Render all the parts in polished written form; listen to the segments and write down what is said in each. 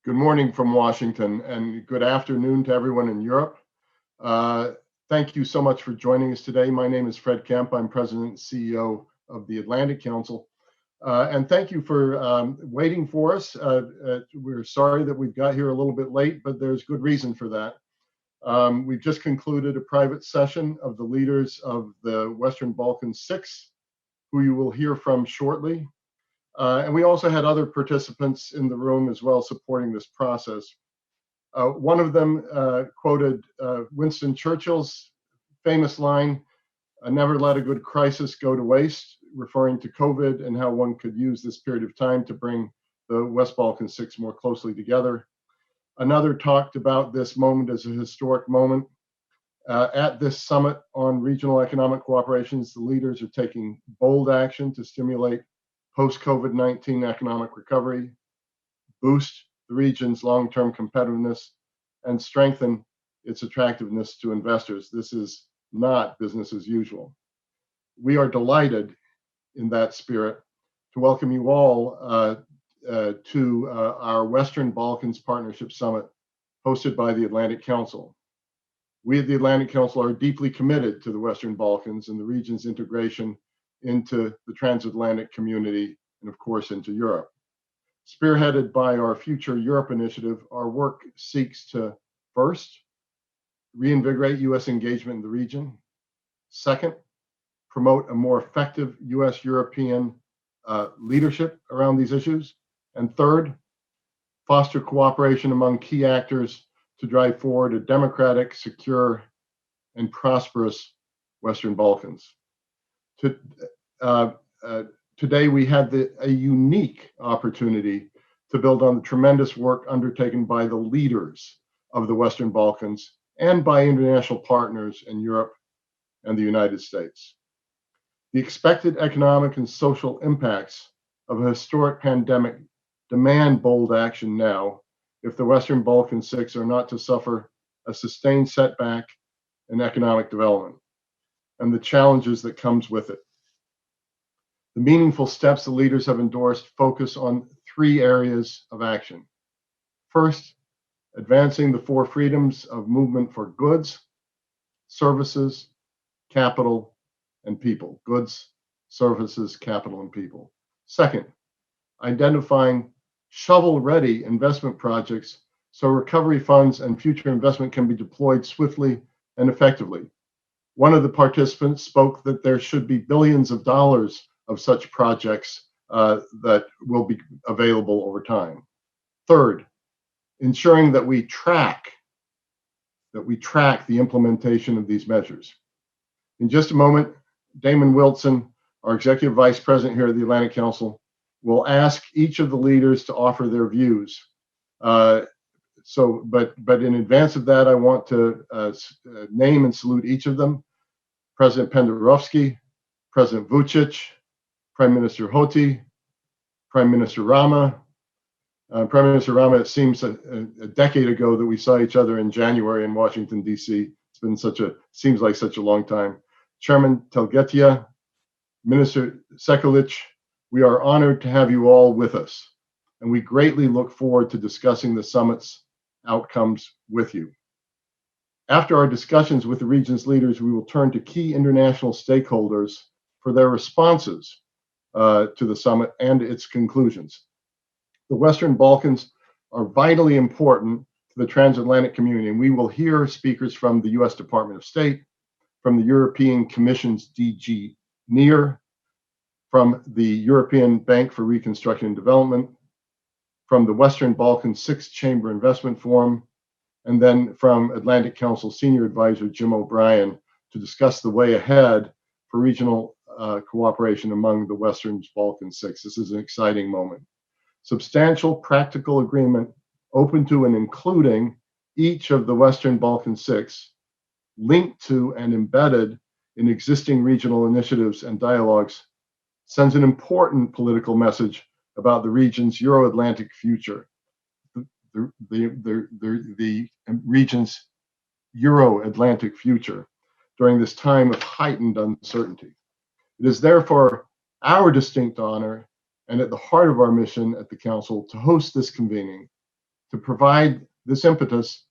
Good morning from Washington, and good afternoon to everyone in Europe. Thank you so much for joining us today. My name is Fred Kemp. I'm President and CEO of the Atlantic Council. And thank you for waiting for us. We're sorry that we've got here a little bit late, but there's good reason for that. We've just concluded a private session of the leaders of the Western Balkans 6, who you will hear from shortly. And we also had other participants in the room as well supporting this process. One of them quoted Winston Churchill's famous line, "Never let a good crisis go to waste," referring to COVID and how one could use this period of time to bring the West Balkan 6 more closely together. Another talked about this moment as a historic moment. At this summit on regional economic cooperations, the leaders are taking bold action to stimulate post-COVID-19 economic recovery, boost the region's long-term competitiveness, and strengthen its attractiveness to investors. This is not business as usual. We are delighted in that spirit to welcome you all to our Western Balkans Partnership Summit hosted by the Atlantic Council. We at the Atlantic Council are deeply committed to the Western Balkans and the region's integration into the Transatlantic community and, of course, into Europe. Spearheaded by our Future Europe initiative, our work seeks to, first, reinvigorate U.S. engagement in the region. Second, promote a more effective U.S.-European leadership around these issues. And third, foster cooperation among key actors to drive forward a democratic, secure, and prosperous Western Balkans. Today, we had a unique opportunity to build on the tremendous work undertaken by the leaders of the Western Balkans and by international partners in Europe and the United States. The expected economic and social impacts of a historic pandemic demand bold action now if the Western Balkan 6 are not to suffer a sustained setback in economic development and the challenges that comes with it. The meaningful steps the leaders have endorsed focus on three areas of action. First, advancing the four freedoms of movement for goods, services, capital, and people. Goods, services, capital, and people. Second, identifying shovel-ready investment projects so recovery funds and future investment can be deployed swiftly and effectively. One of the participants spoke that there should be billions of dollars of such projects that will be available over time. Third, ensuring that we track the implementation of these measures. In just a moment, Damon Wilson, our Executive Vice President here at the Atlantic Council, will ask each of the leaders to offer their views. But in advance of that, I want to name and salute each of them. President Penderovsky, President Vučić, Prime Minister Hoti, Prime Minister Rama. Prime Minister Rama, it seems a decade ago that we saw each other in January in Washington, D.C. It's been seems like such a long time. Chairman Telgetia, Minister Sekulic, we are honored to have you all with us, and we greatly look forward to discussing the summit's outcomes with you. After our discussions with the region's leaders, we will turn to key international stakeholders for their responses to the summit and its conclusions. The Western Balkans are vitally important to the transatlantic community, and we will hear speakers from the U.S. Department of State, from the European Commission's DG NEAR, from the European Bank for Reconstruction and Development, from the Western Balkans 6th Chamber Investment Forum, and then from Atlantic Council Senior Advisor Jim O'Brien to discuss the way ahead for regional cooperation among the Western Balkans 6. This is an exciting moment. Substantial practical agreement open to and including each of the Western Balkan 6, linked to and embedded in existing regional initiatives and dialogues, sends an important political message about the region's Euro-Atlantic future, the region's Euro-Atlantic future during this time of heightened uncertainty. It is therefore our distinct honor and at the heart of our mission at the Council to host this convening, to provide this impetus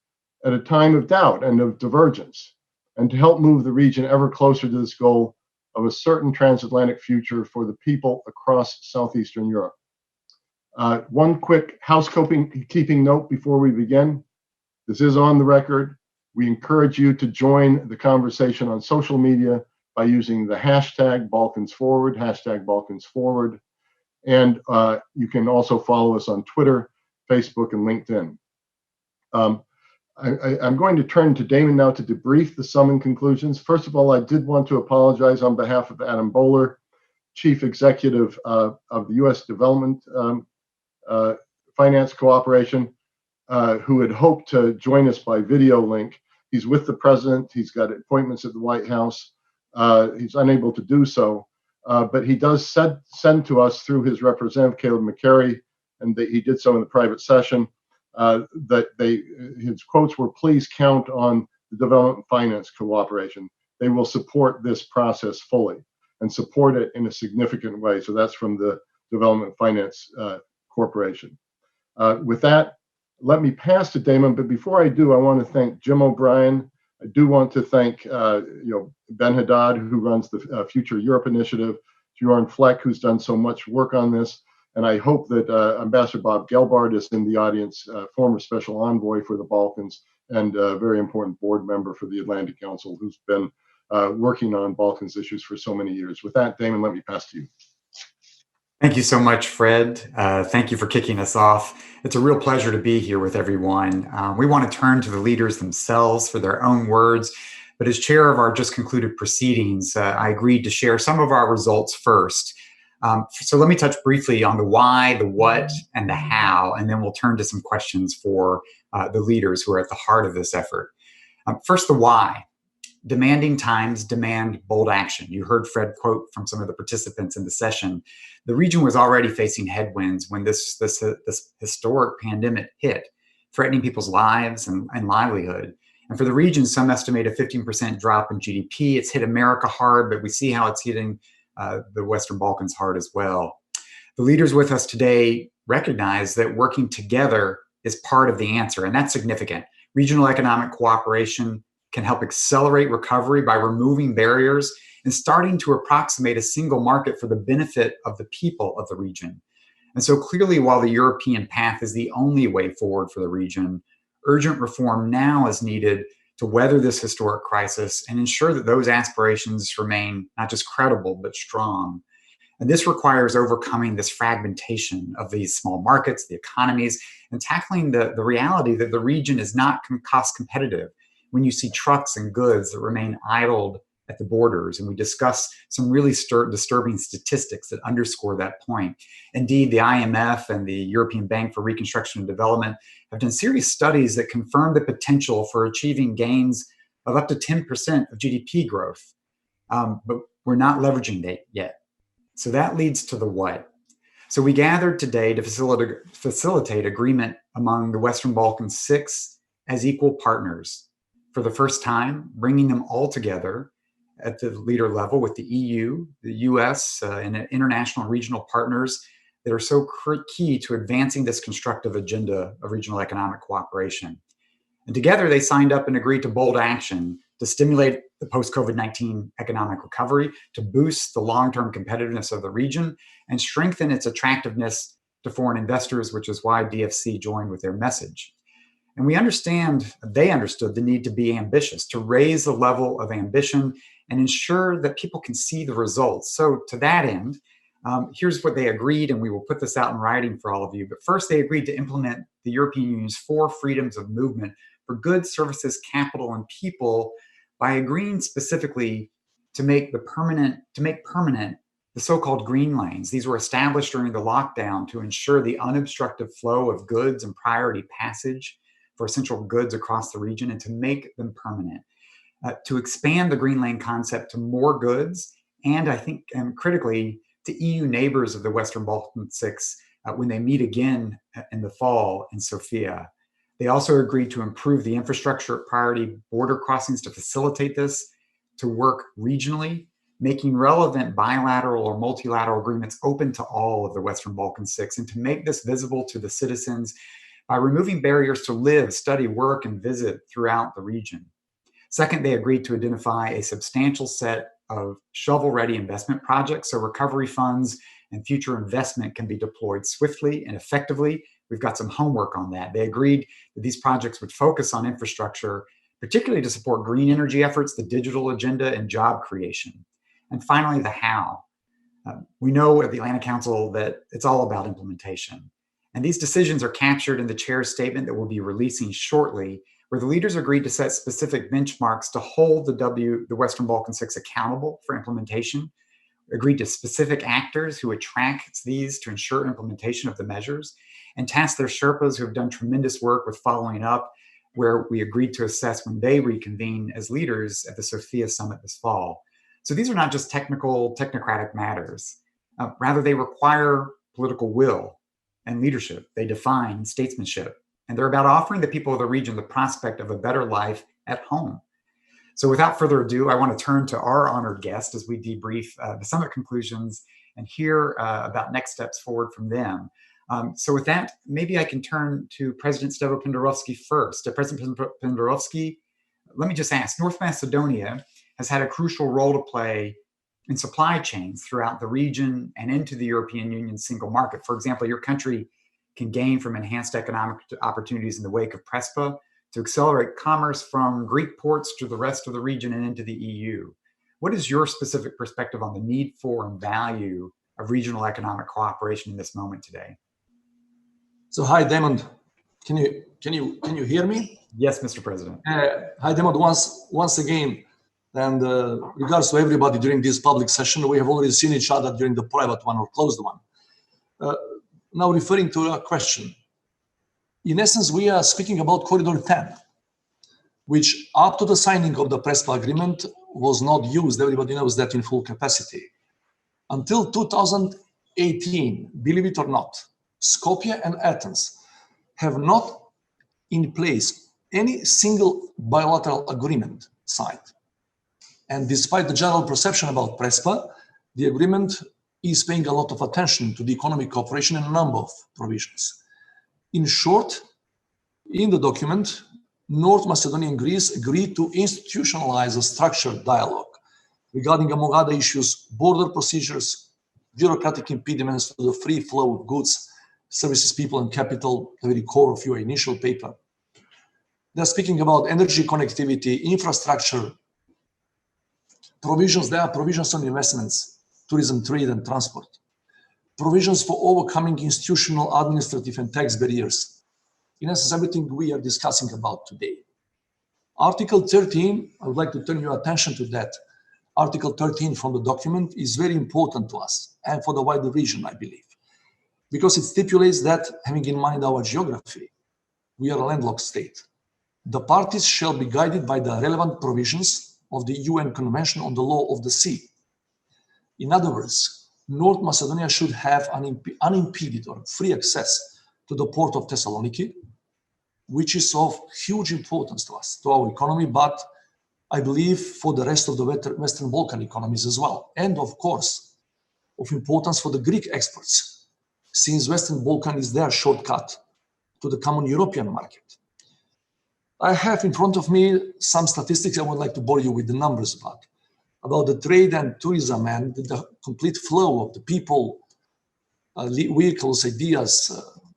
at a time of doubt and of divergence, and to help move the region ever closer to this goal of a certain transatlantic future for the people across Southeastern Europe. One quick housekeeping note before we begin. This is on the record. We encourage you to join the conversation on social media by using the hashtag #BalkansForward, hashtag #BalkansForward. And you can also follow us on Twitter, Facebook, and LinkedIn. I'm going to turn to Damon now to debrief the sum and conclusions. First of all, I did want to apologize on behalf of Adam Bowler, Chief Executive of the U.S. Development Finance Cooperation, who had hoped to join us by video link. He's with the president. He's got appointments at the White House. He's unable to do so, but he does send to us through his representative, Caleb McCary, and he did so in the private session, that his quotes were, "Please count on the Development Finance Cooperation. They will support this process fully and support it in a significant way." So that's from the Development Finance Corporation. With that, let me pass to Damon, but before I do, I want to thank Jim O'Brien. I do want to thank Ben Haddad, who runs the Future Europe Initiative, Bjorn Fleck, who's done so much work on this, and I hope that Ambassador Bob Gelbart is in the audience, former Special Envoy for the Balkans and a very important board member for the Atlantic Council, who's been working on Balkans issues for so many years. With that, Damon, let me pass to you. Thank you so much, Fred. Thank you for kicking us off. It's a real pleasure to be here with everyone. We want to turn to the leaders themselves for their own words, but as chair of our just concluded proceedings, I agreed to share some of our results first. So let me touch briefly on the why, the what, and the how, and then we'll turn to some questions for the leaders who are at the heart of this effort. First, the why. Demanding times demand bold action. You heard Fred quote from some of the participants in the session. The region was already facing headwinds when this historic pandemic hit, threatening people's lives and livelihood. And for the region, some estimate a 15% drop in GDP. It's hit America hard, but we see how it's hitting the Western Balkans hard as well. The leaders with us today recognize that working together is part of the answer, and that's significant. Regional economic cooperation can help accelerate recovery by removing barriers and starting to approximate a single market for the benefit of the people of the region. And so clearly, while the European path is the only way forward for the region, urgent reform now is needed to weather this historic crisis and ensure that those aspirations remain not just credible, but strong. And this requires overcoming this fragmentation of these small markets, the economies, and tackling the reality that the region is not cost competitive when you see trucks and goods that remain idled at the borders. And we discuss some really disturbing statistics that underscore that point. Indeed, the IMF and the European Bank for Reconstruction and Development have done serious studies that confirm the potential for achieving gains of up to 10% of GDP growth. But we're not leveraging that yet. So that leads to the what. So we gathered today to facilitate agreement among the Western Balkans 6 as equal partners. For the first time, bringing them all together at the leader level with the EU, the US, and international and regional partners that are so key to advancing this constructive agenda of regional economic cooperation. And together they signed up and agreed to bold action to stimulate the post-COVID-19 economic recovery, to boost the long-term competitiveness of the region, and strengthen its attractiveness to foreign investors, which is why DFC joined with their message. And they understood the need to be ambitious, to raise the level of ambition and ensure that people can see the results. So to that end, here's what they agreed, and we will put this out in writing for all of you. But first, they agreed to implement the European Union's 4 freedoms of movement for goods, services, capital, and people by agreeing specifically to make permanent the so-called green lanes. These were established during the lockdown to ensure the unobstructed flow of goods and priority passage for essential goods across the region, and to make them permanent, to expand the green lane concept to more goods, and I think, and critically, to EU neighbors of the Western Balkans 6 when they meet again in the fall in Sofia. They also agreed to improve the infrastructure at priority border crossings to facilitate this, to work regionally, making relevant bilateral or multilateral agreements open to all of the Western Balkans 6, and to make this visible to the citizens by removing barriers to live, study, work, and visit throughout the region. Second, they agreed to identify a substantial set of shovel-ready investment projects so recovery funds and future investment can be deployed swiftly and effectively. We've got some homework on that. They agreed that these projects would focus on infrastructure, particularly to support green energy efforts, the digital agenda, and job creation. And finally, the how. We know at the Atlantic Council that it's all about implementation. And these decisions are captured in the chair's statement that we'll be releasing shortly, where the leaders agreed to set specific benchmarks to hold the Western Balkan Six accountable for implementation, agreed to specific actors who would track these to ensure implementation of the measures, and tasked their Sherpas who have done tremendous work with following up, where we agreed to assess when they reconvene as leaders at the Sofia summit this fall. So these are not just technocratic matters. Rather, they require political will and leadership. They define statesmanship. And they're about offering the people of the region the prospect of a better life at home. So without further ado, I want to turn to our honored guest as we debrief the summit conclusions and hear about next steps forward from them. So with that, maybe I can turn to President Stevo Pendarovski first. President Pendarovski, let me just ask, North Macedonia has had a crucial role to play in supply chains throughout the region and into the European Union's single market. For example, your country can gain from enhanced economic opportunities in the wake of PRESPA to accelerate commerce from Greek ports to the rest of the region and into the EU. What is your specific perspective on the need for and value of regional economic cooperation in this moment today? So hi, Damon. Can you hear me? Yes, Mr. President. Hi, Damon. Once again, and regards to everybody during this public session, we have already seen each other during the private one or closed one. Now referring to a question, in essence, we are speaking about Corridor 10, which up to the signing of the PRESPA agreement was not used. Everybody knows that in full capacity. Until 2018, believe it or not, Skopje and Athens have not in place any single bilateral agreement signed. And despite the general perception about PRESPA, the agreement is paying a lot of attention to the economic cooperation in a number of provisions. In short, in the document, North Macedonia and Greece agreed to institutionalize a structured dialogue regarding, among other issues, border procedures, bureaucratic impediments to the free flow of goods, services, people, and capital, the very core of your initial paper. They're speaking about energy connectivity, infrastructure, provisions. There are provisions on investments, tourism, trade, and transport. Provisions for overcoming institutional, administrative, and tax barriers. In essence, everything we are discussing about today. Article 13, I would like to turn your attention to that. Article 13 from the document is very important to us and for the wider region, I believe, because it stipulates that, having in mind our geography, we are a landlocked state. The parties shall be guided by the relevant provisions of the UN Convention on the Law of the Sea. In other words, North Macedonia should have unimpeded or free access to the port of Thessaloniki, which is of huge importance to us, to our economy, but I believe for the rest of the Western Balkan economies as well. And of course, of importance for the Greek exports, since Western Balkan is their shortcut to the common European market. I have in front of me some statistics. I would like to bore you with the numbers about the trade and tourism and the complete flow of the people, vehicles, ideas,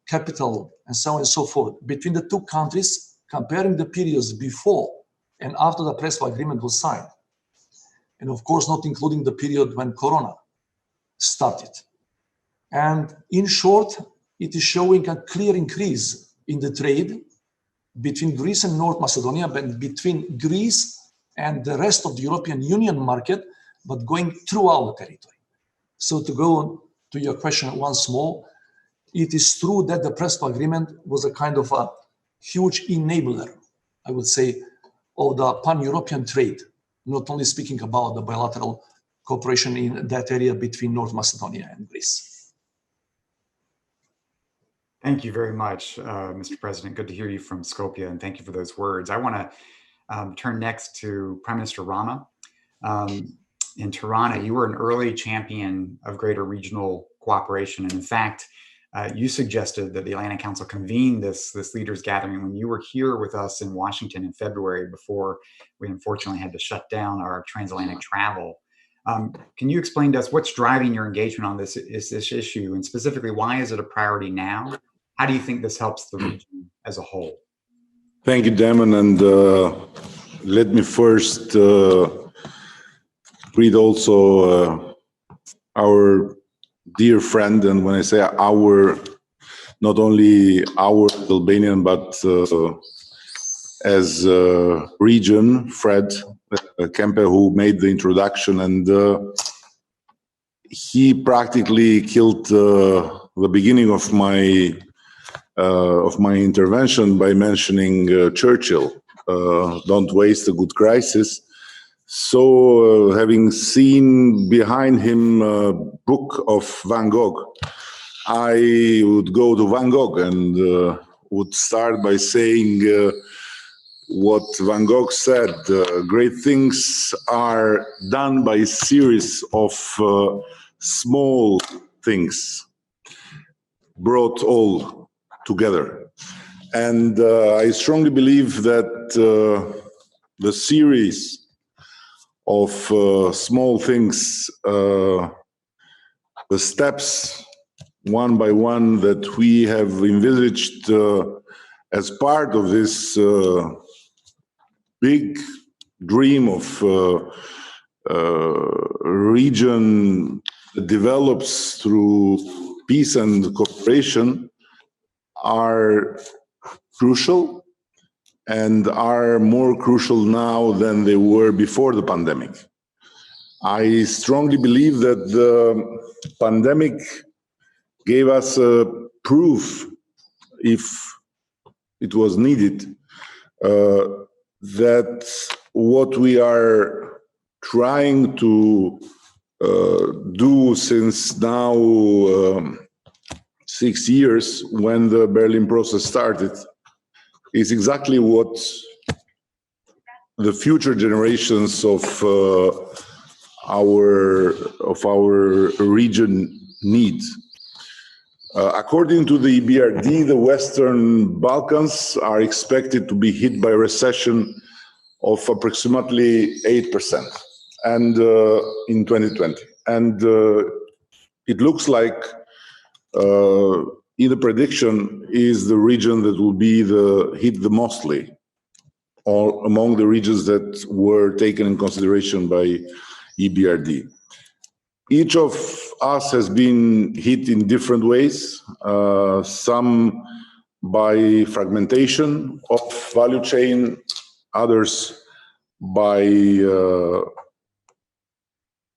capital, and so on and so forth between the two countries, comparing the periods before and after the PRESPA agreement was signed. And of course, not including the period when Corona started. And in short, it is showing a clear increase in the trade between Greece and North Macedonia, but between Greece and the rest of the European Union market, but going through our territory. So to go on to your question once more, it is true that the PRESPA agreement was a kind of a huge enabler, I would say, of the pan-European trade, not only speaking about the bilateral cooperation in that area between North Macedonia and Greece. Thank you very much, Mr. President. Good to hear you from Skopje, and thank you for those words. I want to turn next to Prime Minister Rama. In Tirana, you were an early champion of greater regional cooperation, and in fact, You suggested that the Atlantic Council convene this leaders gathering when you were here with us in Washington in February before we unfortunately had to shut down our transatlantic travel. Can you explain to us what's driving your engagement on this issue, and specifically why is it a priority now? How do you think this helps the region as a whole? Thank you, Damon, and let me first greet also our dear friend, and when I say our, not only our Albanian, but as a region, Fred Kempe, who made the introduction, and he practically killed the beginning of my intervention by mentioning Churchill, don't waste a good crisis. So having seen behind him a book of Van Gogh, I would go to Van Gogh and would start by saying what Van Gogh said: great things are done by a series of small things brought all together. And I strongly believe that the series of small things, the steps one by one that we have envisaged as part of this big dream of region that develops through peace and cooperation are crucial, and are more crucial now than they were before the pandemic. I strongly believe that the pandemic gave us a proof, if it was needed, that what we are trying to do since now 6 years, when the Berlin process started, is exactly what the future generations of our region need. According to the EBRD, the Western Balkans are expected to be hit by a recession of approximately 8% and in 2020. And it looks like in the prediction is the region that will be hit the mostly, or among the regions that were taken in consideration by EBRD. Each of us has been hit in different ways, some by fragmentation of value chain, others by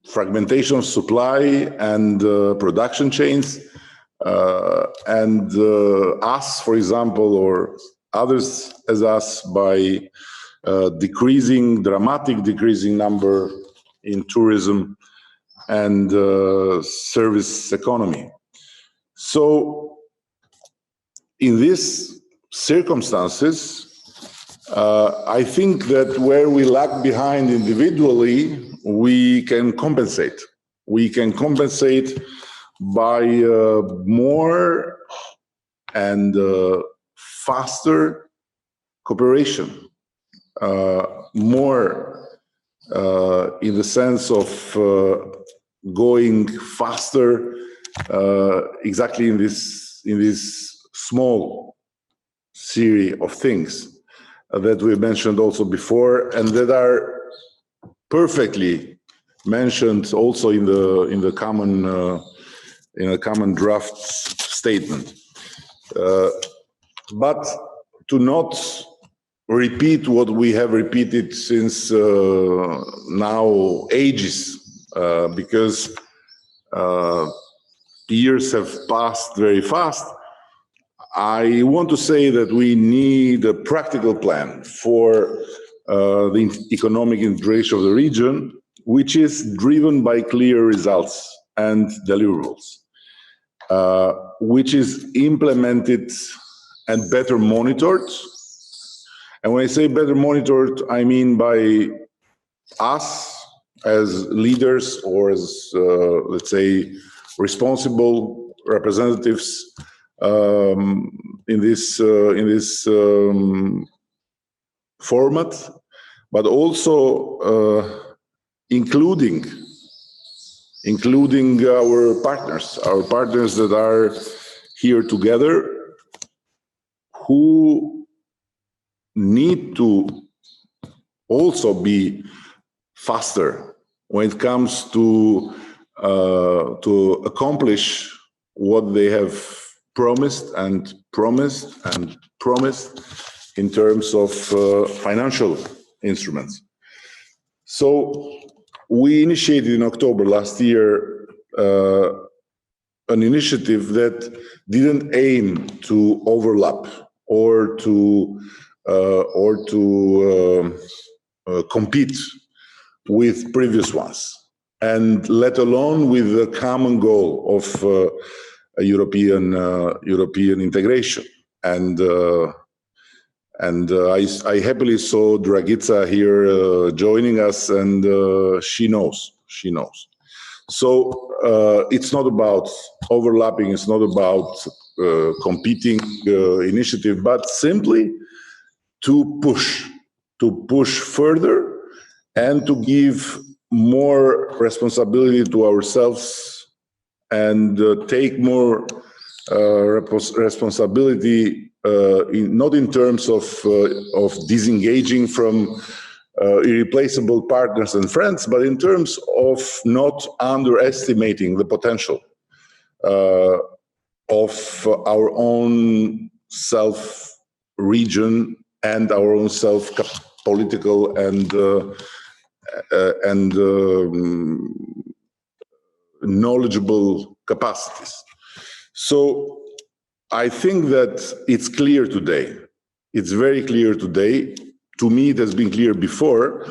fragmentation of supply and production chains, and us, for example, or others as us, by dramatic decreasing number in tourism and service economy. So in these circumstances, I think that where we lag behind individually, we can compensate. We can compensate by more and faster cooperation, more in the sense of going faster, exactly in this small series of things that we mentioned also before, and that are perfectly mentioned also in the common draft statement. But to not repeat what we have repeated since now ages, because years have passed very fast, I want to say that we need a practical plan for the economic integration of the region, which is driven by clear results and deliverables, which is implemented and better monitored. And when I say better monitored, I mean by us as leaders or as, let's say, responsible representatives in this format, but also including our partners that are here together, who need to also be faster when it comes to accomplish what they have promised in terms of financial instruments. So we initiated in October last year an initiative that didn't aim to overlap or to compete with previous ones, and let alone with the common goal of a European integration. And I happily saw Dragica here joining us, and she knows. So it's not about overlapping, it's not about competing initiative, but simply to push further and to give more responsibility to ourselves and take more responsibility, not in terms of disengaging from irreplaceable partners and friends, but in terms of not underestimating the potential of our own self-region and our own self-political and knowledgeable capacities. So I think that it's clear today, it's very clear today, to me it has been clear before,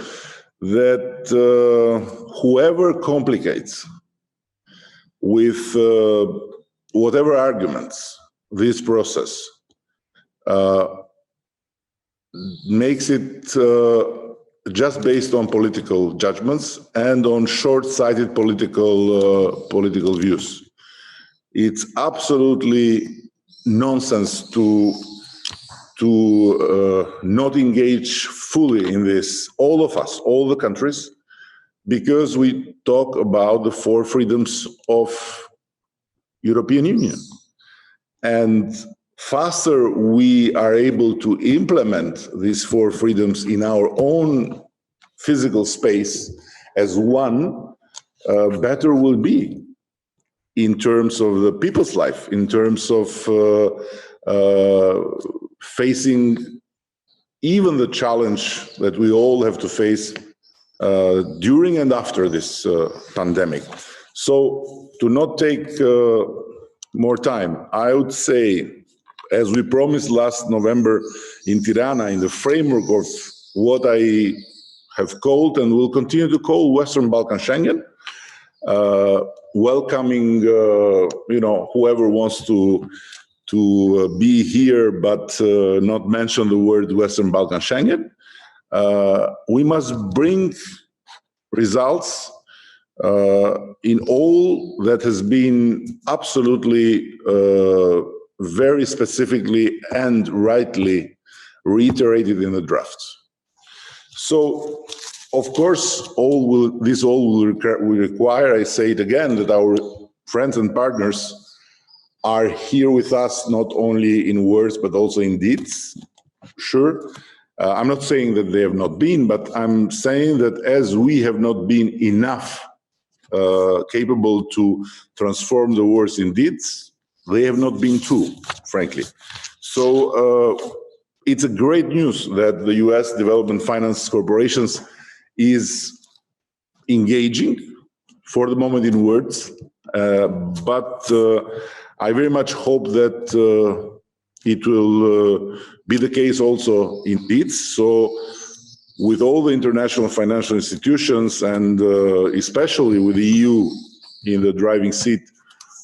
that whoever complicates with whatever arguments this process makes it just based on political judgments and on short-sighted political views. It's absolutely nonsense to not engage fully in this, all of us, all the countries, because we talk about the 4 freedoms of European Union. And faster we are able to implement these 4 freedoms in our own physical space as one, better will be in terms of the people's life, in terms of facing even the challenge that we all have to face during and after this pandemic. So to not take more time, I would say, as we promised last November in Tirana, in the framework of what I have called and will continue to call Western Balkan Schengen, welcoming whoever wants to be here but not mention the word Western Balkan Schengen. We must bring results in all that has been absolutely very specifically and rightly reiterated in the drafts. So, of course, this will require, I say it again, that our friends and partners are here with us not only in words but also in deeds. Sure, I'm not saying that they have not been, but I'm saying that as we have not been enough capable to transform the words in deeds, they have not been too, frankly. So it's a great news that the U.S. Development Finance Corporations is engaging, for the moment in words, but I very much hope that it will be the case also in deeds. So with all the international financial institutions and especially with the EU in the driving seat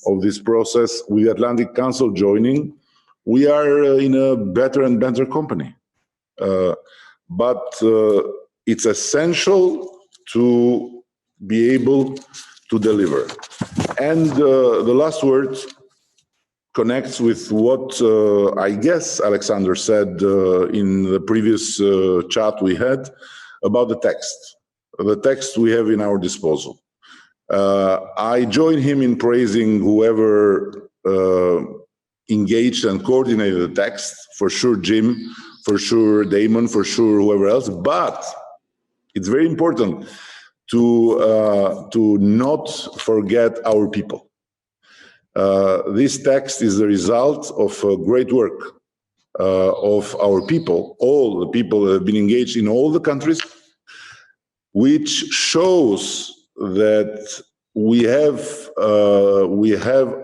of this process, with the Atlantic Council joining, we are in a better and better company. But it's essential to be able to deliver. And the last word connects with what I guess Alexander said in the previous chat we had about the text we have in our disposal. I join him in praising whoever engaged and coordinated the text, for sure Jim, for sure Damon, for sure whoever else, but it's very important to not forget our people. This text is the result of great work of our people, all the people that have been engaged in all the countries, which shows that we have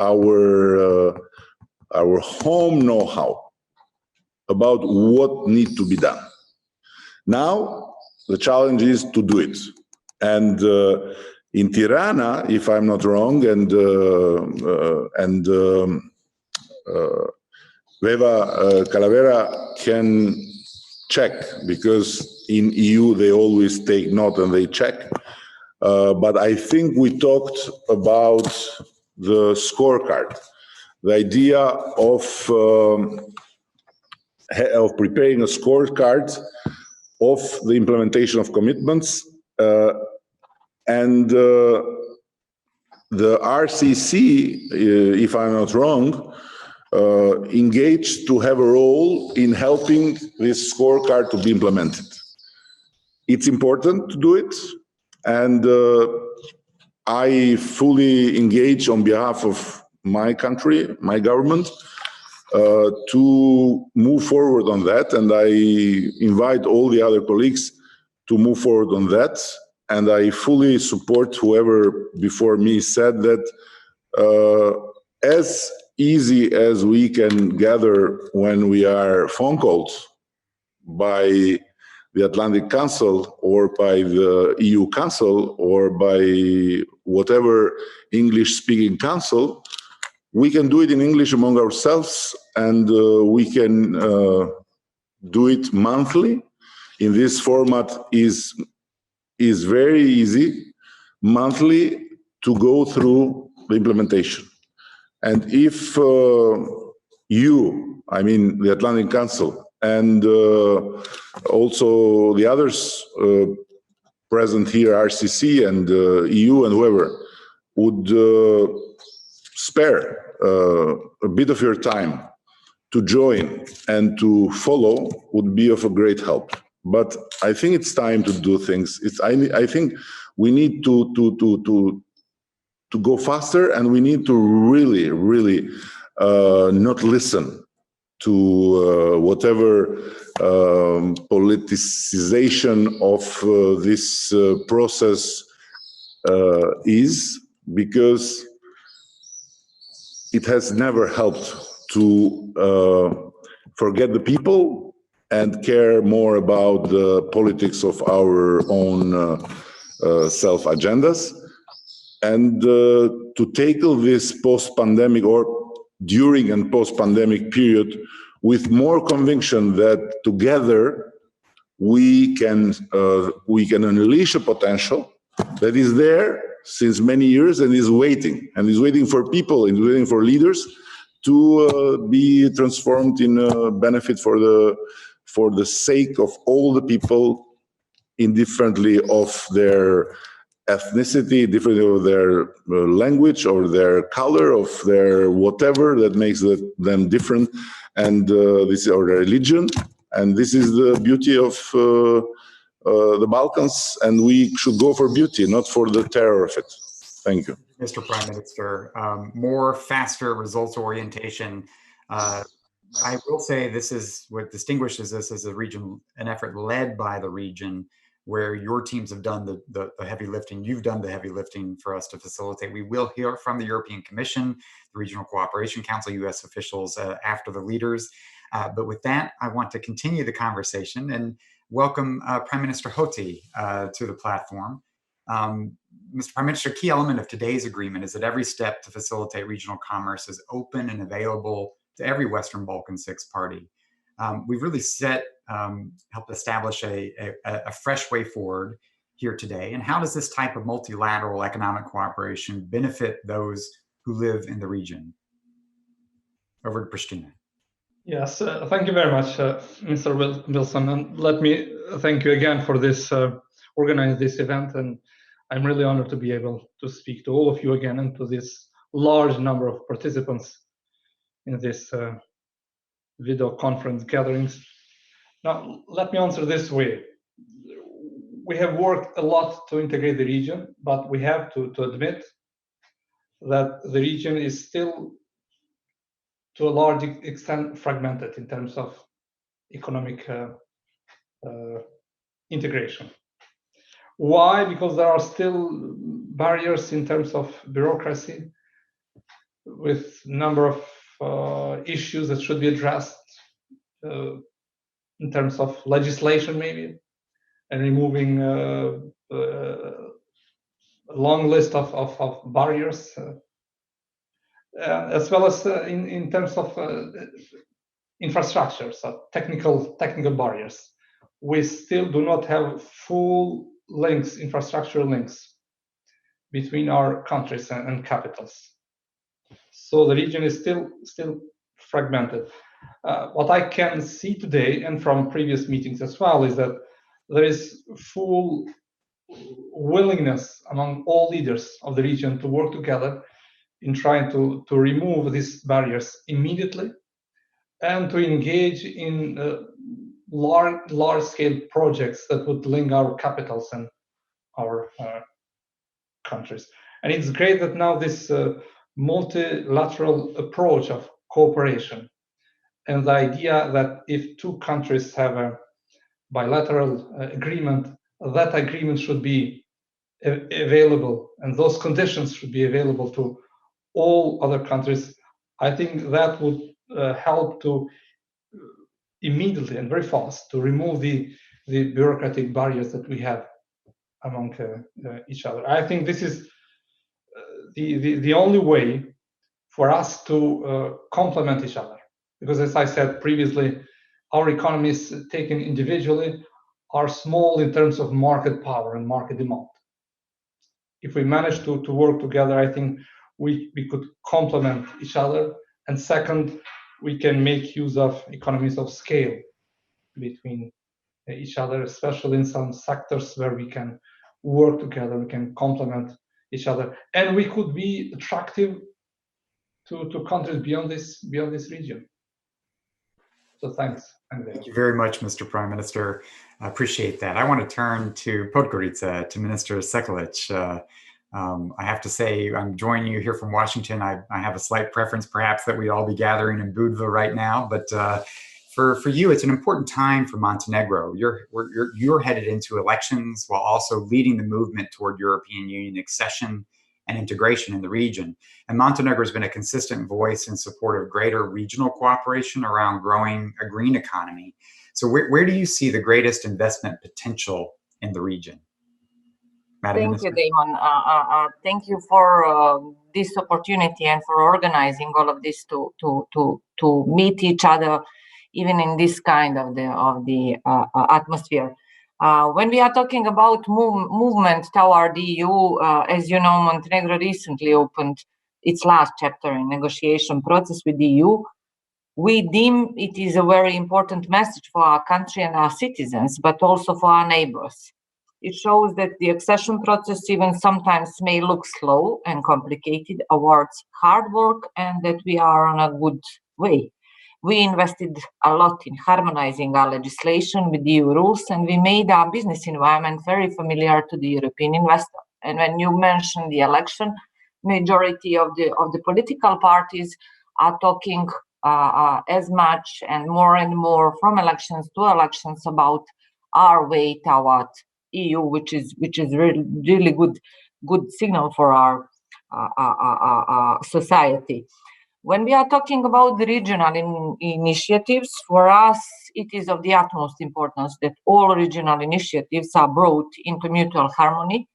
our home know-how about what needs to be done. Now, the challenge is to do it. And in Tirana, if I'm not wrong, and Veva Calavera can check, because in EU they always take note and they check. But I think we talked about the scorecard, the idea of preparing a scorecard of the implementation of commitments, and the RCC, if I'm not wrong, engaged to have a role in helping this scorecard to be implemented. It's important to do it, and I fully engage on behalf of my country, my government, to move forward on that, and I invite all the other colleagues to move forward on that. And I fully support whoever before me said that as easy as we can gather when we are phone calls by the Atlantic Council or by the EU Council or by whatever English-speaking council, we can do it in English among ourselves, and we can do it monthly. In this format is very easy, monthly, to go through the implementation. And if you, I mean the Atlantic Council, and also the others present here, RCC and EU and whoever, would spare a bit of your time to join and to follow, would be of a great help. But I think it's time to do things. I think we need to go faster, and we need to really not listen to whatever politicization of this process is, because it has never helped to forget the people and care more about the politics of our own self-agendas, and to tackle this post-pandemic or during and post-pandemic period with more conviction that together we can unleash a potential that is there since many years and is waiting for people, and waiting for leaders to be transformed in a benefit for the sake of all the people, indifferently of their ethnicity, differently of their language or their color, of their whatever that makes them different, and this is our religion. And this is the beauty of the Balkans, and we should go for beauty, not for the terror of it. Thank you. Mr. Prime Minister, more faster results orientation. I will say this is what distinguishes this as a region, an effort led by the region, where your teams have done the heavy lifting. You've done the heavy lifting for us to facilitate. We will hear from the European Commission, the Regional Cooperation Council, US officials after the leaders. But with that, I want to continue the conversation and welcome Prime Minister Hoti to the platform. Mr. Prime Minister, a key element of today's agreement is that every step to facilitate regional commerce is open and available to every Western Balkan Six party. We've really helped establish a fresh way forward here today. And how does this type of multilateral economic cooperation benefit those who live in the region? Over to Pristina. Yes, thank you very much, Mr. Wilson, and let me thank you again for this organizing this event. And I'm really honored to be able to speak to all of you again and to this large number of participants in this video conference gatherings. Now, let me answer this way. We have worked a lot to integrate the region, but we have to admit that the region is still, to a large extent, fragmented in terms of economic integration. Why? Because there are still barriers in terms of bureaucracy, with a number of issues that should be addressed in terms of legislation, maybe, and removing a long list of barriers, as well as in terms of infrastructure, so technical barriers. We still do not have full links, infrastructure links between our countries and capitals. So the region is still fragmented. What I can see today, and from previous meetings as well, is that there is full willingness among all leaders of the region to work together in trying to remove these barriers immediately and to engage in large-scale projects that would link our capitals and our countries. And it's great that now this multilateral approach of cooperation and the idea that if two countries have a bilateral agreement, that agreement should be available and those conditions should be available to all other countries. I think that would help to immediately and very fast to remove the bureaucratic barriers that we have among each other. I think this is the only way for us to complement each other, because as I said previously, our economies taken individually are small in terms of market power and market demand. If we manage to work together, I think we could complement each other. And second, we can make use of economies of scale between each other, especially in some sectors where we can work together, we can complement each other, and we could be attractive to countries beyond this region. So thanks. Thank you very much, Mr. Prime Minister. I appreciate that. I want to turn to Podgorica, to Minister Sekulic. I have to say, I'm joining you here from Washington. I have a slight preference, perhaps, that we all be gathering in Budva right now. But for you, it's an important time for Montenegro. You're headed into elections while also leading the movement toward European Union accession and integration in the region. And Montenegro has been a consistent voice in support of greater regional cooperation around growing a green economy. So where do you see the greatest investment potential in the region? Madam Thank Minister. you, Damon. Thank you for this opportunity and for organizing all of this to meet each other, even in this kind of the atmosphere. When we are talking about movement toward the EU, as you know, Montenegro recently opened its last chapter in negotiation process with the EU. We deem it is a very important message for our country and our citizens, but also for our neighbors. It shows that the accession process even sometimes may look slow and complicated, awards hard work, and that we are on a good way. We invested a lot in harmonizing our legislation with EU rules, and we made our business environment very familiar to the European investor. And when you mention the election, majority of the political parties are talking as much and more from elections to elections about our way toward EU, which is really good signal for our society. When we are talking about the regional initiatives, for us, it is of the utmost importance that all regional initiatives are brought into mutual harmony,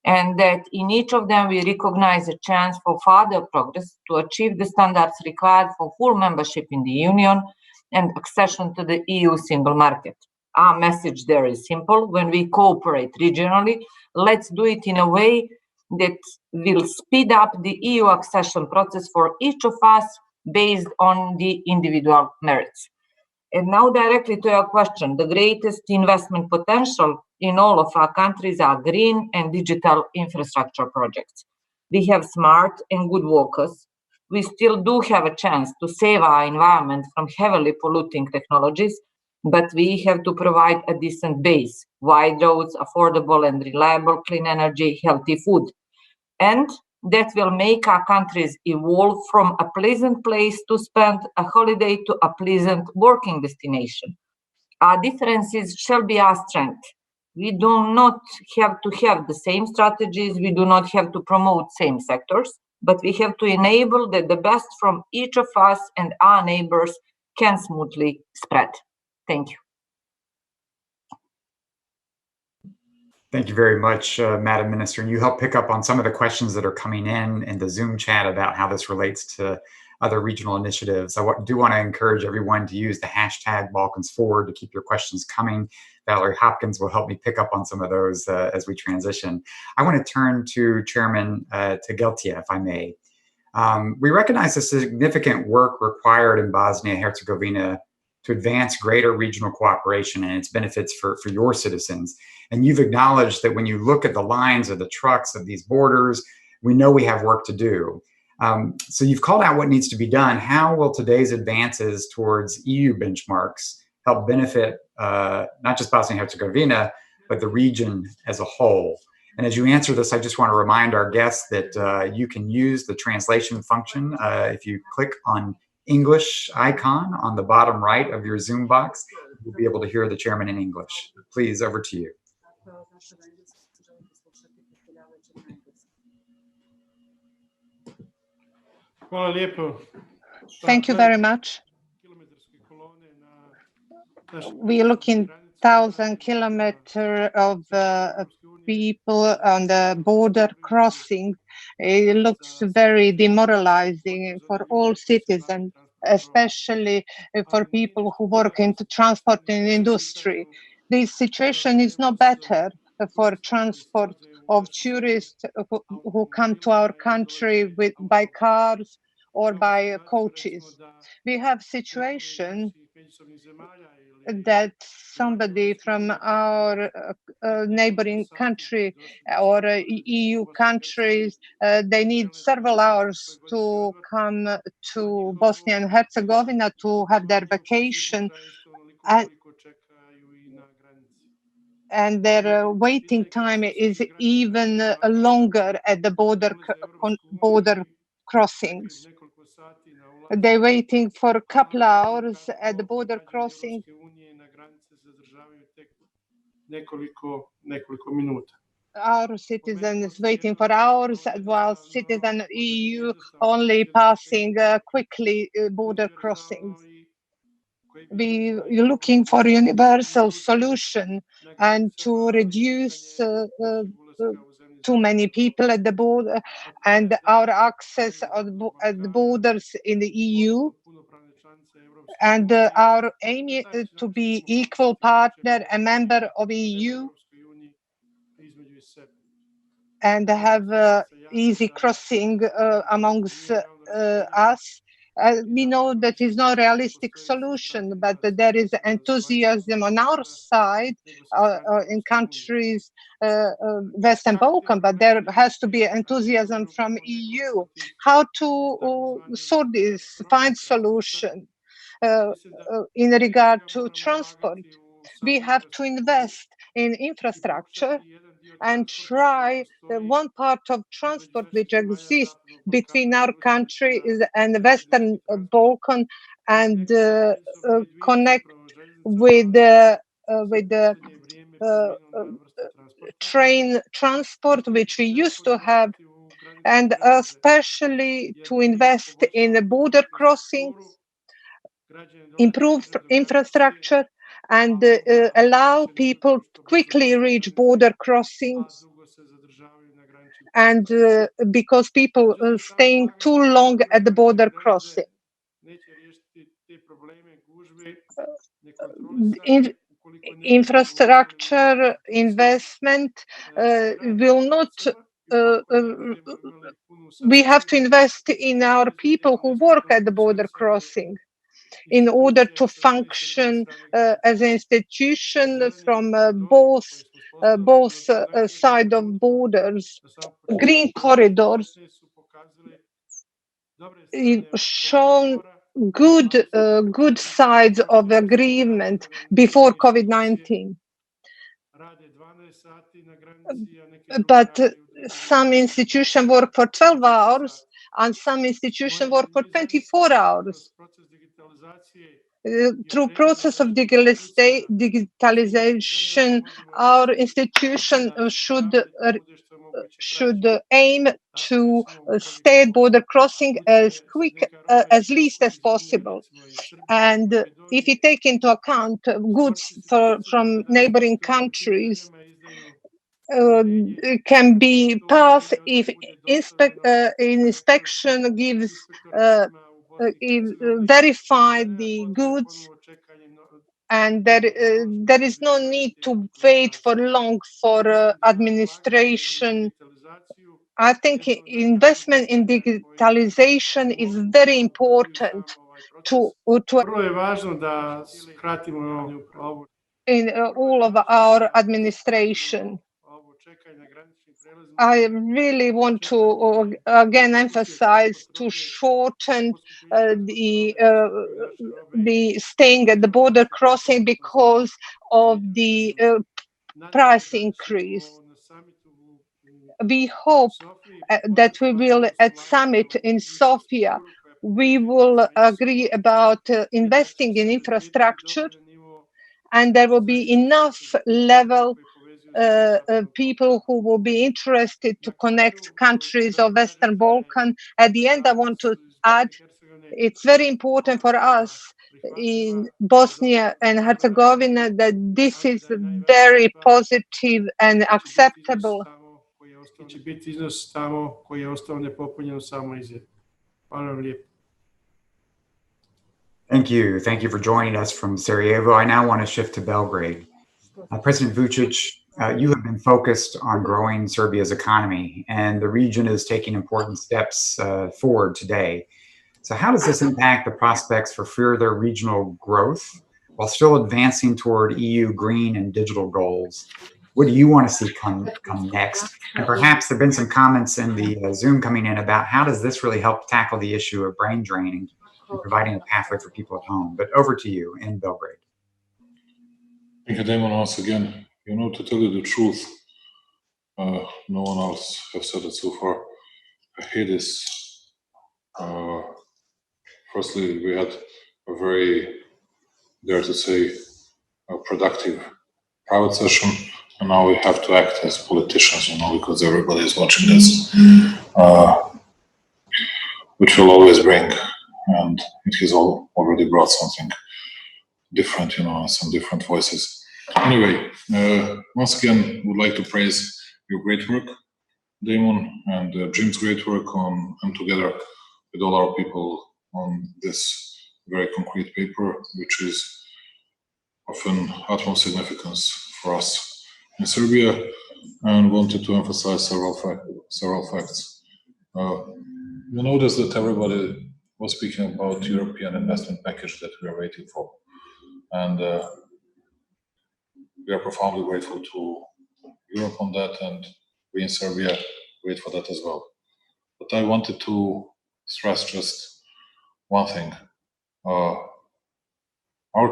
and that in each of them we recognize a chance for further progress to achieve the standards required for full membership in the Union and accession to the EU single market. Our message there is simple. When we cooperate regionally, let's do it in a way that will speed up the EU accession process for each of us based on the individual merits. And now directly to your question, the greatest investment potential in all of our countries are green and digital infrastructure projects. We have smart and good workers. We still do have a chance to save our environment from heavily polluting technologies, but we have to provide a decent base, wide roads, affordable and reliable clean energy, healthy food. And that will make our countries evolve from a pleasant place to spend a holiday to a pleasant working destination. Our differences shall be our strength. We do not have to have the same strategies, we do not have to promote same sectors, but we have to enable that the best from each of us and our neighbors can smoothly spread. Thank you. Thank you very much, Madam Minister. And you helped pick up on some of the questions that are coming in the Zoom chat about how this relates to other regional initiatives. I do want to encourage everyone to use the hashtag Balkans Forward to keep your questions coming. Valerie Hopkins will help me pick up on some of those as we transition. I want to turn to Chairman Tegeltia, if I may. We recognize the significant work required in Bosnia-Herzegovina to advance greater regional cooperation and its benefits for your citizens. And you've acknowledged that when you look at the lines of the trucks of these borders, we know we have work to do. So you've called out what needs to be done. How will today's advances towards EU benchmarks help benefit not just Bosnia-Herzegovina, but the region as a whole? And as you answer this, I just want to remind our guests that you can use the translation function. If you click on English icon on the bottom right of your Zoom box, you'll be able to hear the chairman in English. Please, over to you. Thank you very much. We're looking 1,000 kilometers of people on the border crossing. It looks very demoralizing for all citizens, especially for people who work in the transport and industry. This situation is no better for transport of tourists who come to our country by cars or by coaches. We have situation that somebody from our neighboring country or EU countries, they need several hours to come to Bosnia and Herzegovina to have their vacation. And their waiting time is even longer at the border crossings. They're waiting for a couple of hours at the border crossing. Our citizens waiting for hours, while citizen EU only passing quickly border crossings. We're looking for universal solution and to reduce too many people at the border and our access at the borders in the EU. And our aim is to be equal partner, a member of EU, and have easy crossing amongst us. We know that is not a realistic solution, but there is enthusiasm on our side in countries, Western Balkan, but there has to be enthusiasm from EU. How to sort this, find solution in regard to transport? We have to invest in infrastructure and try one part of transport which exists between our country and the Western Balkan and connect with the train transport which we used to have, and especially to invest in the border crossings, improve infrastructure, and allow people to quickly reach border crossings. And because people are staying too long at the border crossing. Infrastructure investment will not we have to invest in our people who work at the border crossing in order to function as an institution from both sides of borders. Green corridors shown good sides of agreement before COVID-19. But some institutions work for 12 hours and some institutions work for 24 hours. Through process of digitalization, our institution should aim to stay at border crossing as least as possible. And if you take into account goods from neighboring countries, can be passed if inspection gives verify the goods, and there is no need to wait for long for administration. I think investment in digitalization is very important in all of our administration. I really want to again emphasize to shorten the staying at the border crossing because of the price increase. We hope that we will, at summit in Sofia, we will agree about investing in infrastructure, and there will be enough level people who will be interested to connect countries of Western Balkan. At the end, I want to add, it's very important for us in Bosnia and Herzegovina that this is very positive and acceptable. Thank you. Thank you for joining us from Sarajevo. I now want to shift to Belgrade. President Vučić, you have been focused on growing Serbia's economy, and the region is taking important steps forward today. So how does this impact the prospects for further regional growth while still advancing toward EU green and digital goals? What do you want to see come next? And perhaps there have been some comments in the Zoom coming in about how does this really help tackle the issue of brain draining and providing a pathway for people at home. But over to you in Belgrade. Thank you, Damon, once again. To tell you the truth, no one else has said it so far. I hate this. Firstly, we had a very, dare to say, productive private session, and now we have to act as politicians, because everybody is watching this, which will always bring, and it has already brought something different, some different voices. Anyway, once again, would like to praise your great work, Damon, and Jim's great work and together with all our people on this very concrete paper, which is of an utmost significance for us in Serbia, and wanted to emphasize several facts. You notice that everybody was speaking about European investment package that we are waiting for, and we are profoundly grateful to Europe on that, and we in Serbia wait for that as well. But I wanted to stress just one thing. Our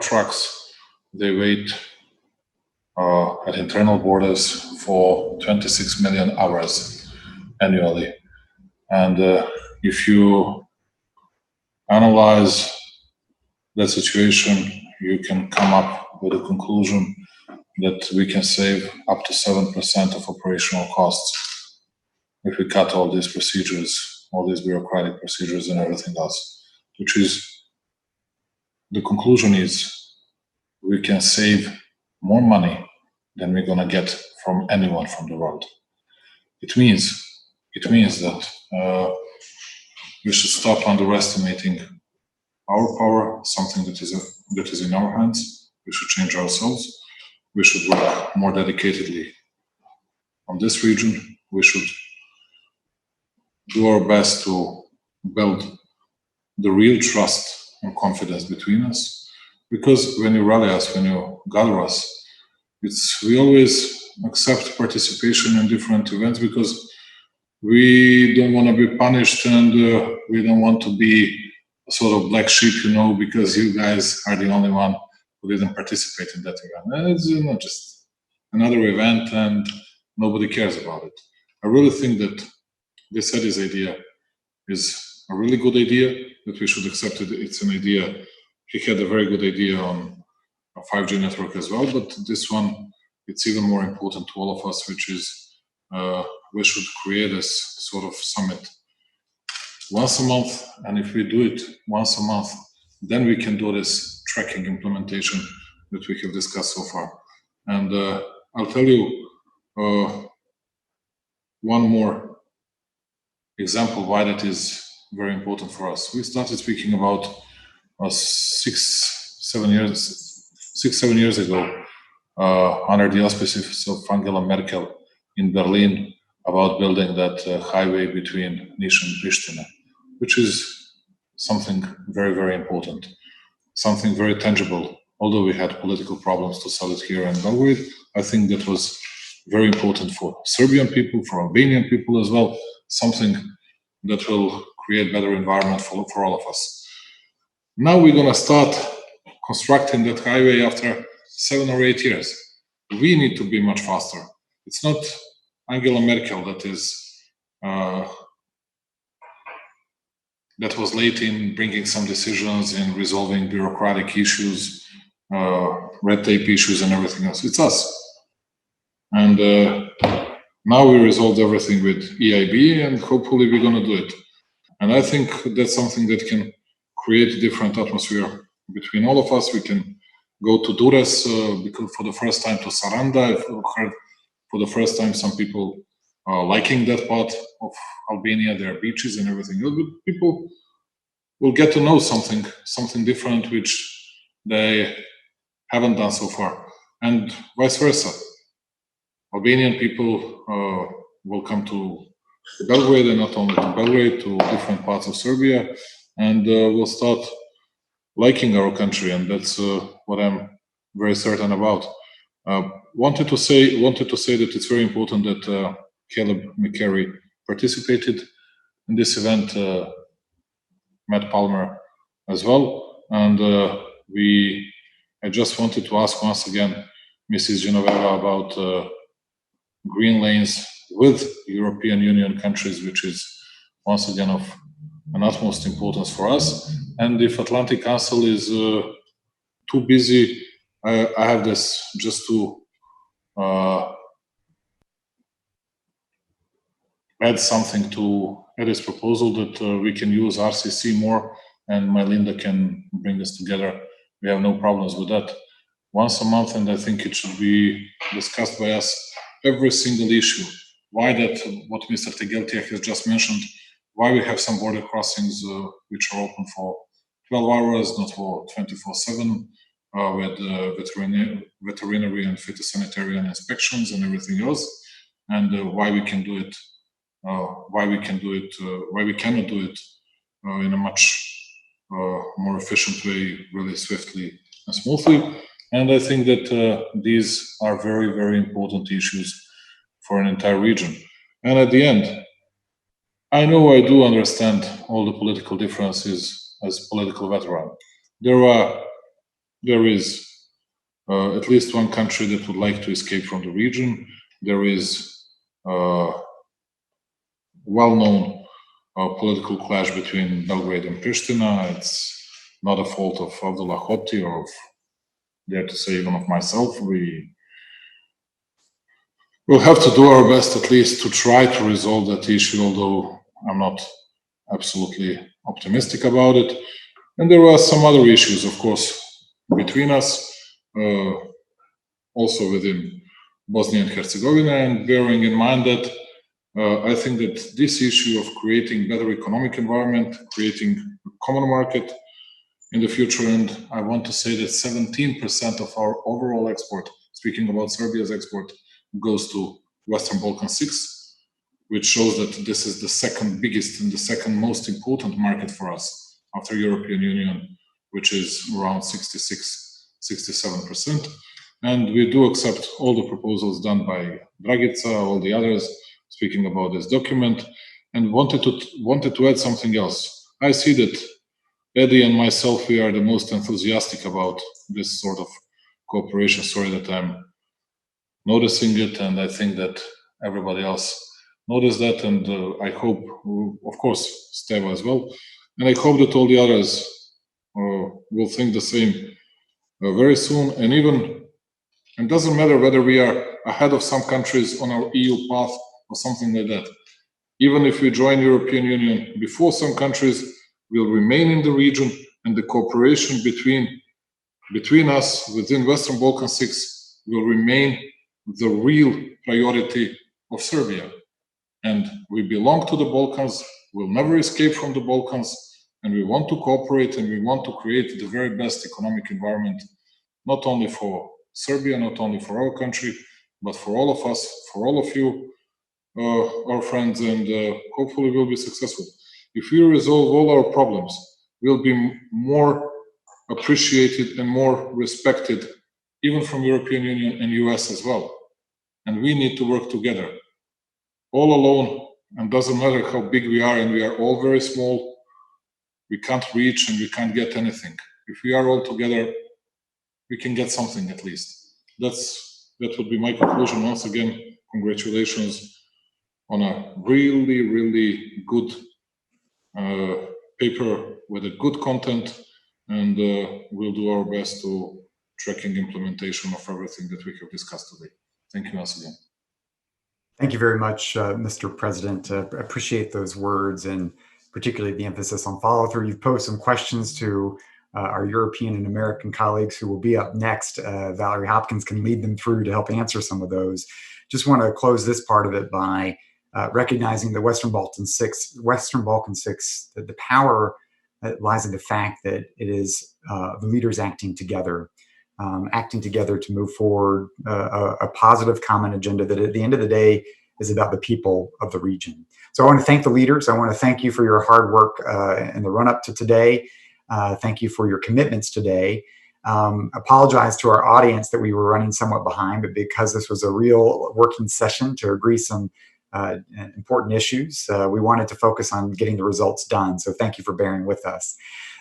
trucks, they wait at internal borders for 26 million hours annually. And if you analyze that situation, you can come up with a conclusion that we can save up to 7% of operational costs if we cut all these procedures, all these bureaucratic procedures and everything else, which is, the conclusion is we can save more money than we're gonna get from anyone from the world. It means that we should stop underestimating our power, something that is in our hands. We should change ourselves. We should work more dedicatedly on this region. We should do our best to build the real trust and confidence between us. Because when you rally us, when you gather us, we always accept participation in different events because we don't want to be punished, and we don't want to be a sort of black sheep, because you guys are the only one who didn't participate in that event. And it's just another event, and nobody cares about it. I really think that this Eddie's idea is a really good idea, that we should accept it. It's an idea. He had a very good idea on a 5G network as well, but this one, it's even more important to all of us, which is we should create this sort of summit once a month, and if we do it once a month, then we can do this tracking implementation that we have discussed so far. And I'll tell you one more example why that is very important for us. We started speaking about 6-7 years ago under the auspices of Angela Merkel in Berlin about building that highway between Niš and Pristina, which is something very, very important, something very tangible. Although we had political problems to sell it here in Belgrade, I think that was very important for Serbian people, for Albanian people as well, something that will create better environment for all of us. Now we're going to start constructing that highway after 7 or 8 years. We need to be much faster. It's not Angela Merkel that was late in bringing some decisions, in resolving bureaucratic issues, red tape issues and everything else. It's us. And now we resolved everything with EIB, and hopefully we're going to do it. And I think that's something that can create a different atmosphere between all of us. We can go to Durres because for the first time, to Saranda. I've heard for the first time some people liking that part of Albania, their beaches and everything else. But people will get to know something different which they haven't done so far, and vice versa. Albanian people will come to Belgrade, and not only to Belgrade, to different parts of Serbia, and will start liking our country, and that's what I'm very certain about. Wanted to say that it's very important that Caleb McCary participated in this event, Matt Palmer as well, and I just wanted to ask once again Mrs. Genoveva about green lanes with European Union countries, which is once again of an utmost importance for us. And if Atlantic Council is too busy, I have this just to add something to Eddie's proposal, that we can use RCC more, and Melinda can bring us together. We have no problems with that. Once a month, and I think it should be discussed by us, every single issue. Why that, what Mr. Tegeltia has just mentioned, why we have some border crossings which are open for 12 hours, not for 24/7, with veterinary and phytosanitary inspections and everything else, and why we can do it, why we cannot do it in a much more efficient way, really swiftly and smoothly. And I think that these are very, very important issues for an entire region. And at the end, I know I do understand all the political differences as political veteran. There is at least one country that would like to escape from the region. There is well-known political clash between Belgrade and Pristina. It's not a fault of Abdullah Hoti or of, dare to say, even of myself. We will have to do our best at least to try to resolve that issue, although I'm not absolutely optimistic about it. And there are some other issues, of course, between us, also within Bosnia and Herzegovina, and bearing in mind that I think that this issue of creating better economic environment, creating a common market in the future, and I want to say that 17% of our overall export, speaking about Serbia's export, goes to Western Balkans 6. which shows that this is the second biggest and the second most important market for us after European Union, which is around 67%. And we do accept all the proposals done by Dragica, all the others speaking about this document, and wanted to add something else. I see that Eddie and myself, we are the most enthusiastic about this sort of cooperation. Sorry that I'm noticing it, and I think that everybody else noticed that, and I hope, of course, Steva as well, and I hope that all the others will think the same very soon. And even, it doesn't matter whether we are ahead of some countries on our EU path or something like that. Even if we join European Union before some countries, will remain in the region, and the cooperation between us within Western Balkans 6 will remain the real priority of Serbia. And we belong to the Balkans, we'll never escape from the Balkans, and we want to cooperate, and we want to create the very best economic environment, not only for Serbia, not only for our country, but for all of us, for all of you, our friends, and hopefully we'll be successful. If we resolve all our problems, we'll be more appreciated and more respected, even from European Union and US as well. And we need to work together. All alone, and doesn't matter how big we are, and we are all very small, we can't reach and we can't get anything. If we are all together, we can get something at least. That would be my conclusion. Once again, congratulations on a really, really good paper with a good content, and we'll do our best to tracking implementation of everything that we have discussed today. Thank you once again. Thank you very much, Mr. President. Appreciate those words, and particularly the emphasis on follow through. You've posed some questions to our European and American colleagues who will be up next. Valerie Hopkins can lead them through to help answer some of those. Just want to close this part of it by recognizing the Western Balkans 6, that the power that lies in the fact that it is the leaders acting together to move forward a positive common agenda that at the end of the day is about the people of the region. So I want to thank the leaders. I want to thank you for your hard work in the run-up to today. Thank you for your commitments today. Apologize to our audience that we were running somewhat behind, but because this was a real working session to agree some important issues, we wanted to focus on getting the results done. So thank you for bearing with us.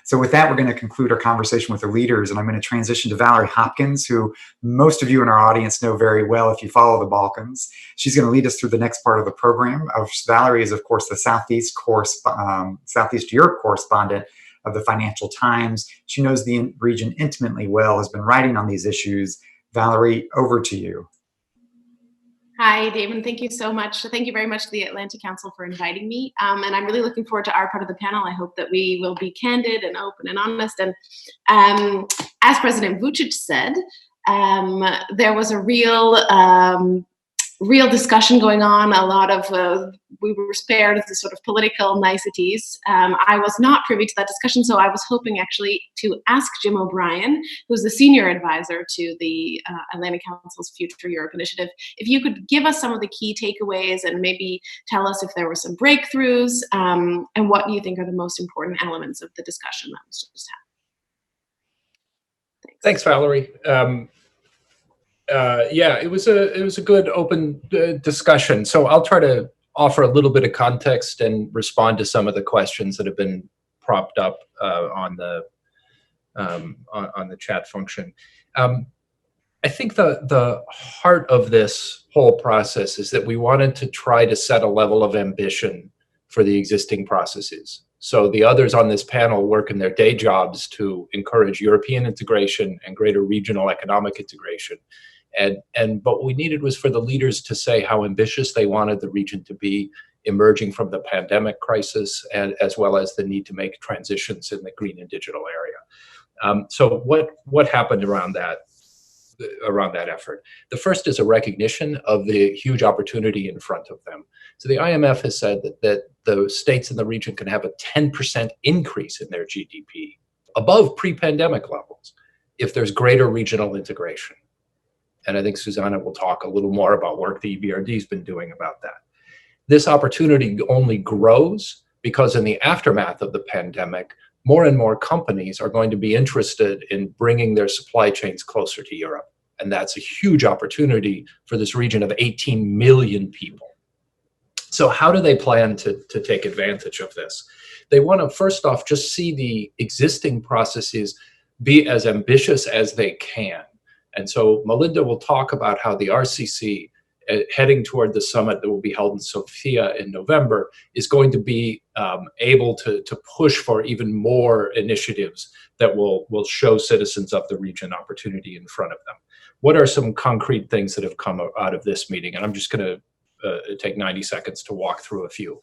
So with that, we're going to conclude our conversation with the leaders, and I'm going to transition to Valerie Hopkins, who most of you in our audience know very well if you follow the Balkans. She's going to lead us through the next part of the program. Valerie is, of course, the Southeast Europe correspondent of the Financial Times. She knows the region intimately well, has been writing on these issues. Valerie, over to you. Hi, Damon. Thank you so much. Thank you very much to the Atlantic Council for inviting me. And I'm really looking forward to our part of the panel. I hope that we will be candid and open and honest. And as President Vučić said, there was a real discussion going on. A lot of, we were spared of the sort of political niceties. I was not privy to that discussion, so I was hoping actually to ask Jim O'Brien, who's the senior advisor to the Atlantic Council's Future Europe Initiative, if you could give us some of the key takeaways and maybe tell us if there were some breakthroughs, and what do you think are the most important elements of the discussion that was just had. Thanks, Valerie. Yeah, it was a good open discussion. So I'll try to offer a little bit of context and respond to some of the questions that have been propped up on the chat function. I think the heart of this whole process is that we wanted to try to set a level of ambition for the existing processes. So the others on this panel work in their day jobs to encourage European integration and greater regional economic integration. And what we needed was for the leaders to say how ambitious they wanted the region to be emerging from the pandemic crisis, and as well as the need to make transitions in the green and digital area. So what happened around that effort? The first is a recognition of the huge opportunity in front of them. So the IMF has said that the states in the region can have a 10% increase in their GDP above pre-pandemic levels if there's greater regional integration. And I think Susanna will talk a little more about work the EBRD has been doing about that. This opportunity only grows because in the aftermath of the pandemic, more and more companies are going to be interested in bringing their supply chains closer to Europe. And that's a huge opportunity for this region of 18 million people. So how do they plan to take advantage of this? They want to, first off, just see the existing processes be as ambitious as they can. And so Melinda will talk about how the RCC, heading toward the summit that will be held in Sofia in November, is going to be able to push for even more initiatives that will show citizens of the region opportunity in front of them. What are some concrete things that have come out of this meeting? And I'm just going to take 90 seconds to walk through a few.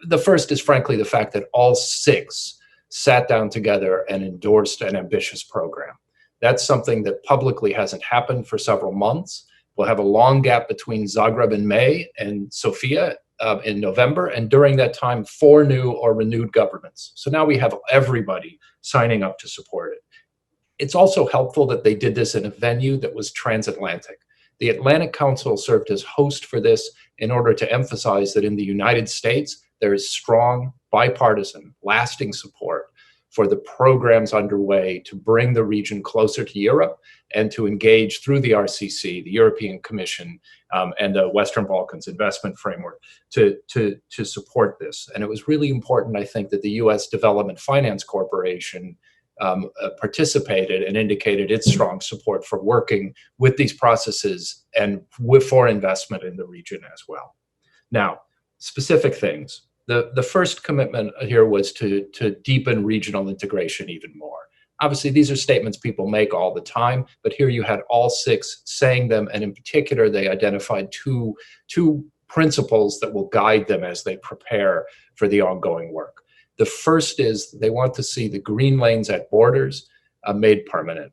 The first is, frankly, the fact that all 6 sat down together and endorsed an ambitious program. That's something that publicly hasn't happened for several months. We'll have a long gap between Zagreb in May and Sofia in November, and during that time, 4 new or renewed governments. So now we have everybody signing up to support it. It's also helpful that they did this in a venue that was transatlantic. The Atlantic Council served as host for this in order to emphasize that in the United States, there is strong, bipartisan, lasting support for the programs underway to bring the region closer to Europe and to engage through the RCC, the European Commission, and the Western Balkans Investment Framework to support this. And it was really important, I think, that the U.S. Development Finance Corporation participated and indicated its strong support for working with these processes and for investment in the region as well. Now, specific things. The first commitment here was to deepen regional integration even more. Obviously, these are statements people make all the time, but here you had all 6 saying them, and in particular, they identified two principles that will guide them as they prepare for the ongoing work. The first is they want to see the green lanes at borders made permanent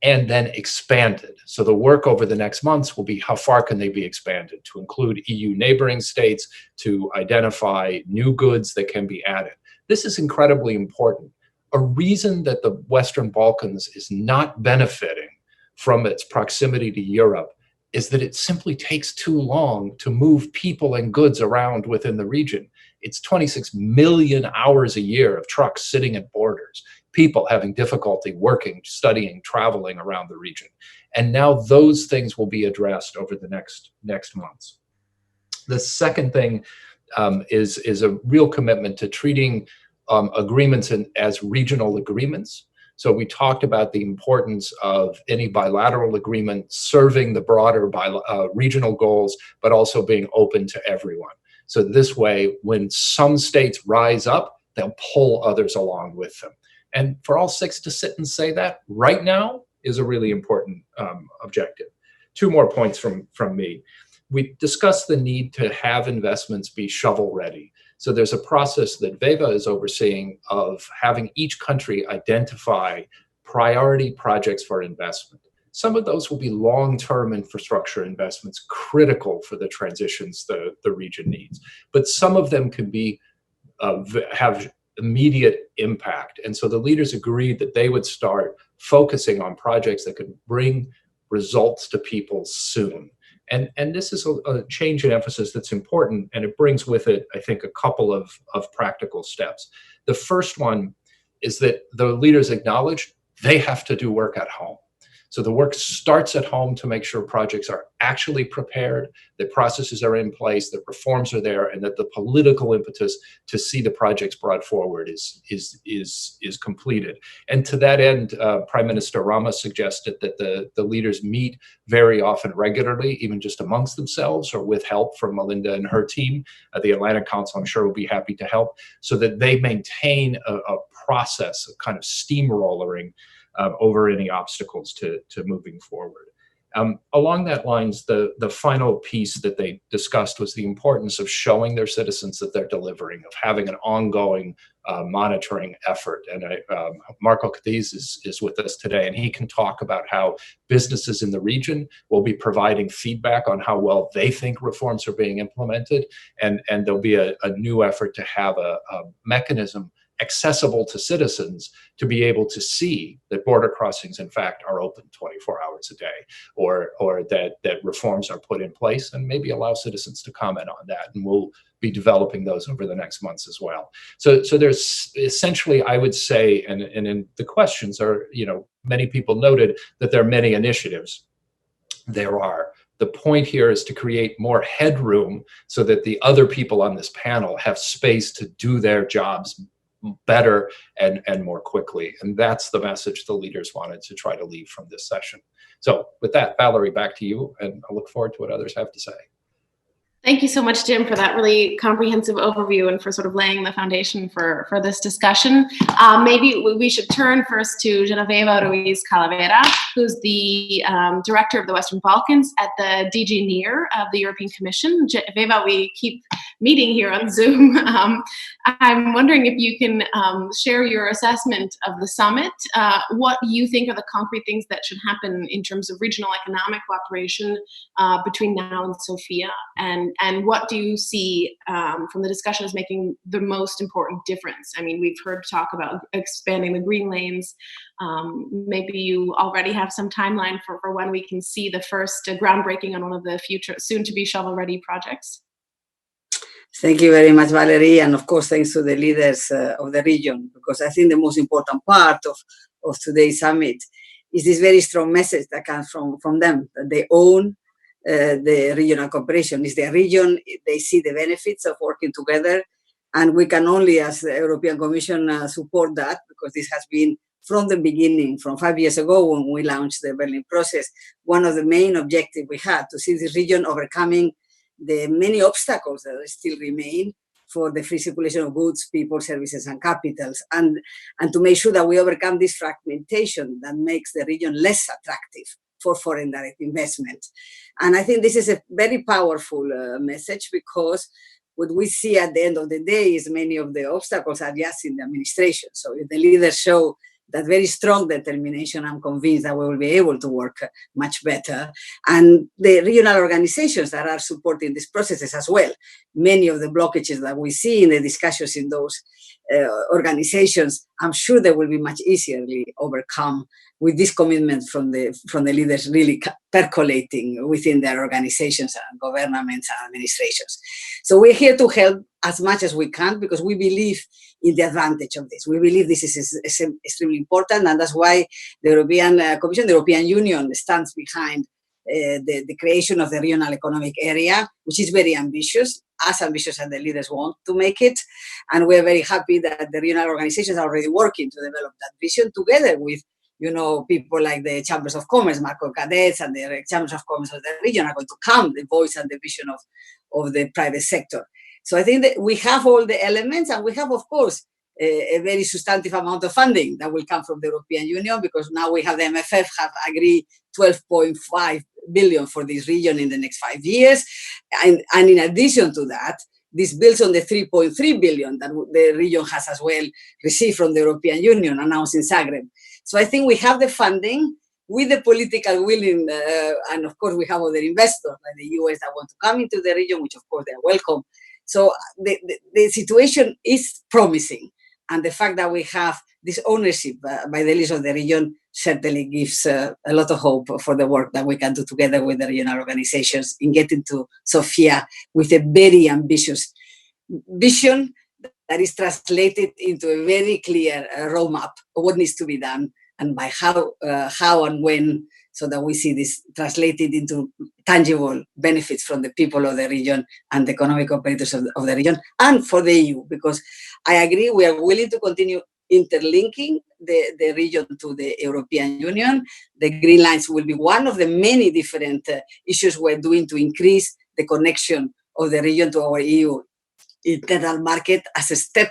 and then expanded. So the work over the next months will be how far can they be expanded to include EU neighboring states, to identify new goods that can be added. This is incredibly important. A reason that the Western Balkans is not benefiting from its proximity to Europe is that it simply takes too long to move people and goods around within the region. It's 26 million hours a year of trucks sitting at borders, people having difficulty working, studying, traveling around the region. And now those things will be addressed over the next months. The second thing is a real commitment to treating agreements as regional agreements. So we talked about the importance of any bilateral agreement serving the broader regional goals, but also being open to everyone. So this way, when some states rise up, they'll pull others along with them. And for all 6 to sit and say that right now is a really important objective. 2 more points from me. We discussed the need to have investments be shovel ready. So there's a process that VEVA is overseeing of having each country identify priority projects for investment. Some of those will be long-term infrastructure investments critical for the transitions the region needs. But some of them can be have immediate impact. And so the leaders agreed that they would start focusing on projects that could bring results to people soon. And this is a change in emphasis that's important, and it brings with it, I think, a couple of practical steps. The first one is that the leaders acknowledge they have to do work at home. So the work starts at home to make sure projects are actually prepared, that processes are in place, that reforms are there, and that the political impetus to see the projects brought forward is completed. And to that end, Prime Minister Rama suggested that the leaders meet very often regularly, even just amongst themselves or with help from Melinda and her team. The Atlantic Council, I'm sure, will be happy to help, so that they maintain a process of kind of steamrollering over any obstacles to moving forward. Along that lines, the final piece that they discussed was the importance of showing their citizens that they're delivering, of having an ongoing monitoring effort. And Marco Cadiz is with us today, and he can talk about how businesses in the region will be providing feedback on how well they think reforms are being implemented. And there'll be a new effort to have a mechanism accessible to citizens to be able to see that border crossings, in fact, are open 24 hours a day, or that reforms are put in place, and maybe allow citizens to comment on that. And we'll be developing those over the next months as well. So there's essentially, I would say, and in the questions are, many people noted that there are many initiatives. There are. The point here is to create more headroom so that the other people on this panel have space to do their jobs better and more quickly. And that's the message the leaders wanted to try to leave from this session. So with that, Valerie, back to you, and I look forward to what others have to say. Thank you so much, Jim, for that really comprehensive overview and for sort of laying the foundation for this discussion. Maybe we should turn first to Genoveva Ruiz Calavera, who's the director of the Western Balkans at the DG NEAR of the European Commission. Genoveva, we keep meeting here on Zoom. I'm wondering if you can share your assessment of the summit, what you think are the concrete things that should happen in terms of regional economic cooperation between now and Sofia, and what do you see from the discussion as making the most important difference? I mean, we've heard talk about expanding the green lanes. Maybe you already have some timeline for when we can see the first groundbreaking on one of the future soon-to-be shovel-ready projects. Thank you very much, Valerie, and of course, thanks to the leaders of the region, because I think the most important part of today's summit is this very strong message that comes from them, that they own the regional cooperation. It's their region, they see the benefits of working together, and we can only, as the European Commission, support that, because this has been from the beginning, from 5 years ago when we launched the Berlin process, one of the main objectives we had, to see this region overcoming the many obstacles that still remain for the free circulation of goods, people, services, and capitals, and to make sure that we overcome this fragmentation that makes the region less attractive for foreign direct investment. And I think this is a very powerful message, because what we see at the end of the day is many of the obstacles are just in the administration. So if the leaders show that very strong determination, I'm convinced that we will be able to work much better. And the regional organizations that are supporting these processes as well, many of the blockages that we see in the discussions in those organizations, I'm sure they will be much easily overcome with this commitment from the leaders really percolating within their organizations and governments and administrations. So we're here to help as much as we can, because we believe in the advantage of this. We believe this is extremely important, and that's why the European Commission, the European Union, stands behind the creation of the regional economic area, which is very ambitious, as ambitious as the leaders want to make it. And we're very happy that the regional organizations are already working to develop that vision together with people like the Chambers of Commerce, Marco Cadets, and the Chambers of Commerce of the region are going to come, the voice and the vision of the private sector. So I think that we have all the elements, and we have, of course, a very substantive amount of funding that will come from the European Union, because now we have the MFF have agreed 12.5 billion for this region in the next 5 years. And in addition to that, this builds on the 3.3 billion that the region has as well received from the European Union, announced in Zagreb. So I think we have the funding with the political willing, and of course we have other investors like the US that want to come into the region, which of course they are welcome. So the situation is promising. And the fact that we have this ownership by the leaders of the region certainly gives a lot of hope for the work that we can do together with the regional organizations in getting to Sofia with a very ambitious vision that is translated into a very clear roadmap of what needs to be done and by how and when, so that we see this translated into tangible benefits from the people of the region and the economic operators of the region, and for the EU, because I agree we are willing to continue interlinking the region to the European Union. The Green Lines will be one of the many different issues we're doing to increase the connection of the region to our EU internal market as a step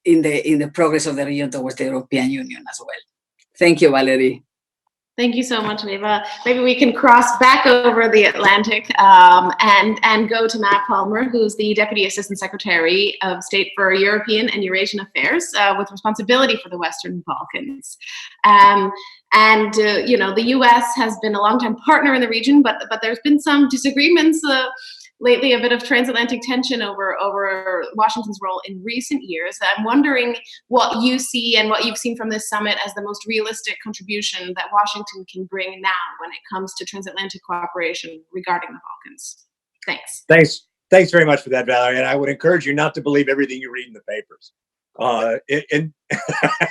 in the progress of the region towards the European Union as well. Thank you, Valerie. Thank you so much, Eva. Maybe we can cross back over the Atlantic and go to Matt Palmer, who's the Deputy Assistant Secretary of State for European and Eurasian Affairs with responsibility for the Western Balkans. The U.S. has been a longtime partner in the region, but there's been some disagreements lately a bit of transatlantic tension over Washington's role in recent years. I'm wondering what you see and what you've seen from this summit as the most realistic contribution that Washington can bring now when it comes to transatlantic cooperation regarding the Balkans. Thanks. Thanks very much for that, Valerie. And I would encourage you not to believe everything you read in the papers.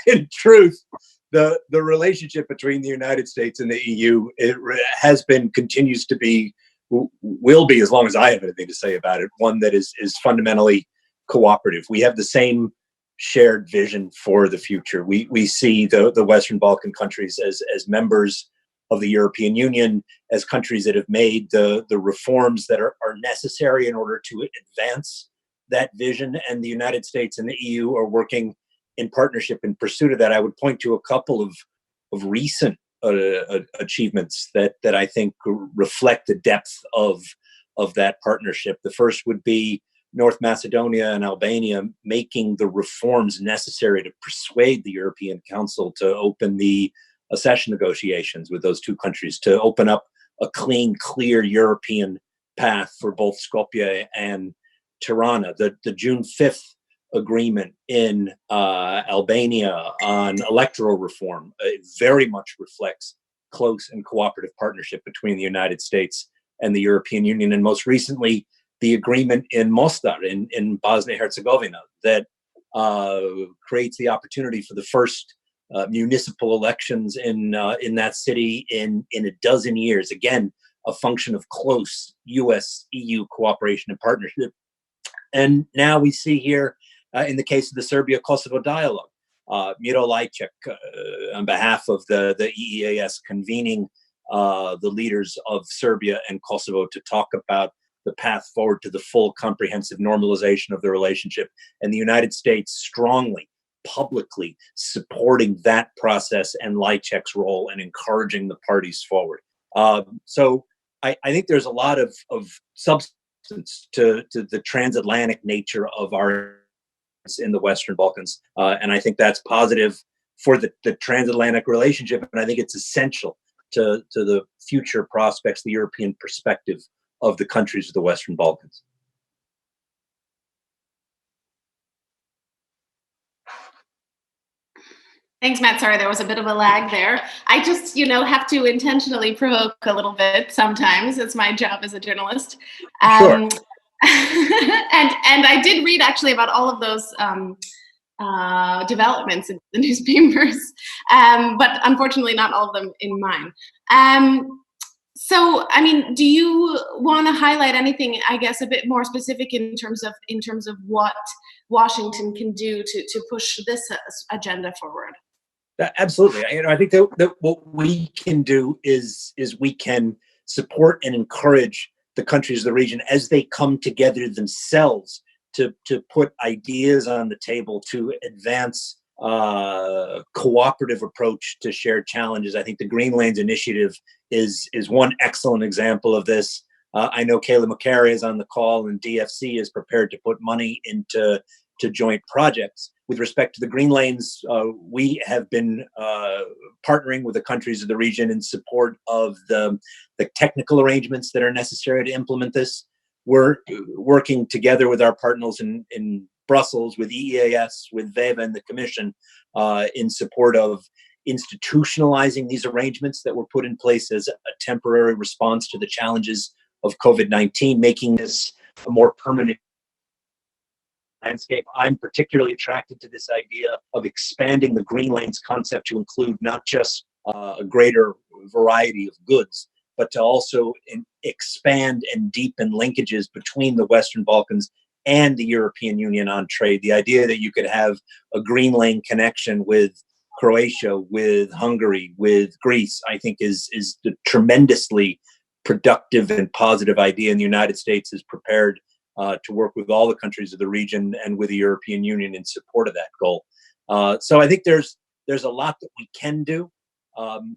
In truth, the relationship between the United States and the EU, it has been, continues to be, will be, as long as I have anything to say about it, one that is fundamentally cooperative. We have the same shared vision for the future. We see the Western Balkan countries as members of the European Union, as countries that have made the reforms that are necessary in order to advance that vision, and the United States and the EU are working in partnership in pursuit of that. I would point to a couple of recent achievements that I think reflect the depth of that partnership. The first would be North Macedonia and Albania making the reforms necessary to persuade the European Council to open the accession negotiations with those two countries, to open up a clean, clear European path for both Skopje and Tirana. The June 5th agreement in Albania on electoral reform very much reflects close and cooperative partnership between the United States and the European Union. And most recently, the agreement in Mostar in Bosnia-Herzegovina that creates the opportunity for the first municipal elections in that city in a dozen years. Again, a function of close US-EU cooperation and partnership. And now we see here, in the case of the Serbia-Kosovo dialogue, Miro Lajcak, on behalf of the EEAS, convening the leaders of Serbia and Kosovo to talk about the path forward to the full comprehensive normalization of the relationship, and the United States strongly, publicly supporting that process and Lajcak's role and encouraging the parties forward. So I think there's a lot of substance to the transatlantic nature of our in the Western Balkans, and I think that's positive for the transatlantic relationship, and I think it's essential to the future prospects, the European perspective of the countries of the Western Balkans. Thanks, Matt. Sorry, there was a bit of a lag there. I just, have to intentionally provoke a little bit sometimes. It's my job as a journalist. Sure. And I did read actually about all of those developments in the newspapers, but unfortunately not all of them in mine. So, do you want to highlight anything, I guess, a bit more specific in terms of what Washington can do to push this agenda forward? Absolutely. I think that what we can do is we can support and encourage the countries of the region as they come together themselves to put ideas on the table to advance cooperative approach to shared challenges. I think the Greenlands Initiative is one excellent example of this. I know Kayla McCary is on the call, and DFC is prepared to put money into joint projects. With respect to the Greenlands, we have been partnering with the countries of the region in support of the technical arrangements that are necessary to implement this. We're working together with our partners in Brussels, with EEAS, with VEVA and the Commission, in support of institutionalizing these arrangements that were put in place as a temporary response to the challenges of COVID-19, making this a more permanent landscape. I'm particularly attracted to this idea of expanding the Greenlands concept to include not just a greater variety of goods, but to also expand and deepen linkages between the Western Balkans and the European Union on trade. The idea that you could have a Greenland connection with Croatia, with Hungary, with Greece, I think is a tremendously productive and positive idea. And the United States is prepared to work with all the countries of the region and with the European Union in support of that goal. So I think there's a lot that we can do.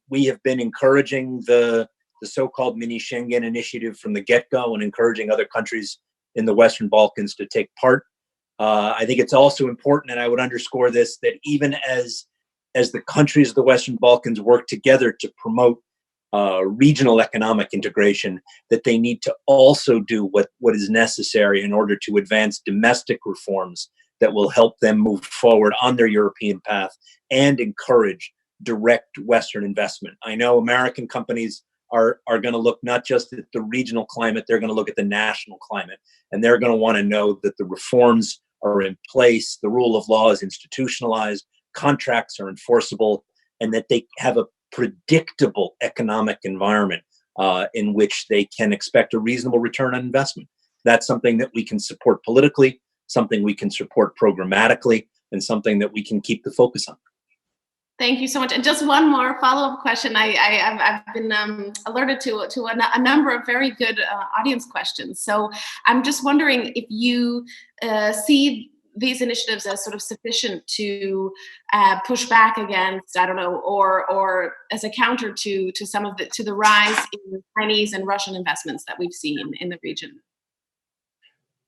We have been encouraging the so-called mini Schengen initiative from the get-go and encouraging other countries in the Western Balkans to take part. I think it's also important, and I would underscore this, that even as the countries of the Western Balkans work together to promote regional economic integration, that they need to also do what is necessary in order to advance domestic reforms that will help them move forward on their European path and encourage direct Western investment. I know American companies are going to look not just at the regional climate, they're going to look at the national climate, and they're going to want to know that the reforms are in place, the rule of law is institutionalized, contracts are enforceable, and that they have a predictable economic environment in which they can expect a reasonable return on investment. That's something that we can support politically, something we can support programmatically, and something that we can keep the focus on. Thank you so much. And just one more follow-up question. I've been alerted to a number of very good audience questions. So I'm just wondering if you see these initiatives as sort of sufficient to push back against, I don't know, or as a counter to some of the rise in Chinese and Russian investments that we've seen in the region.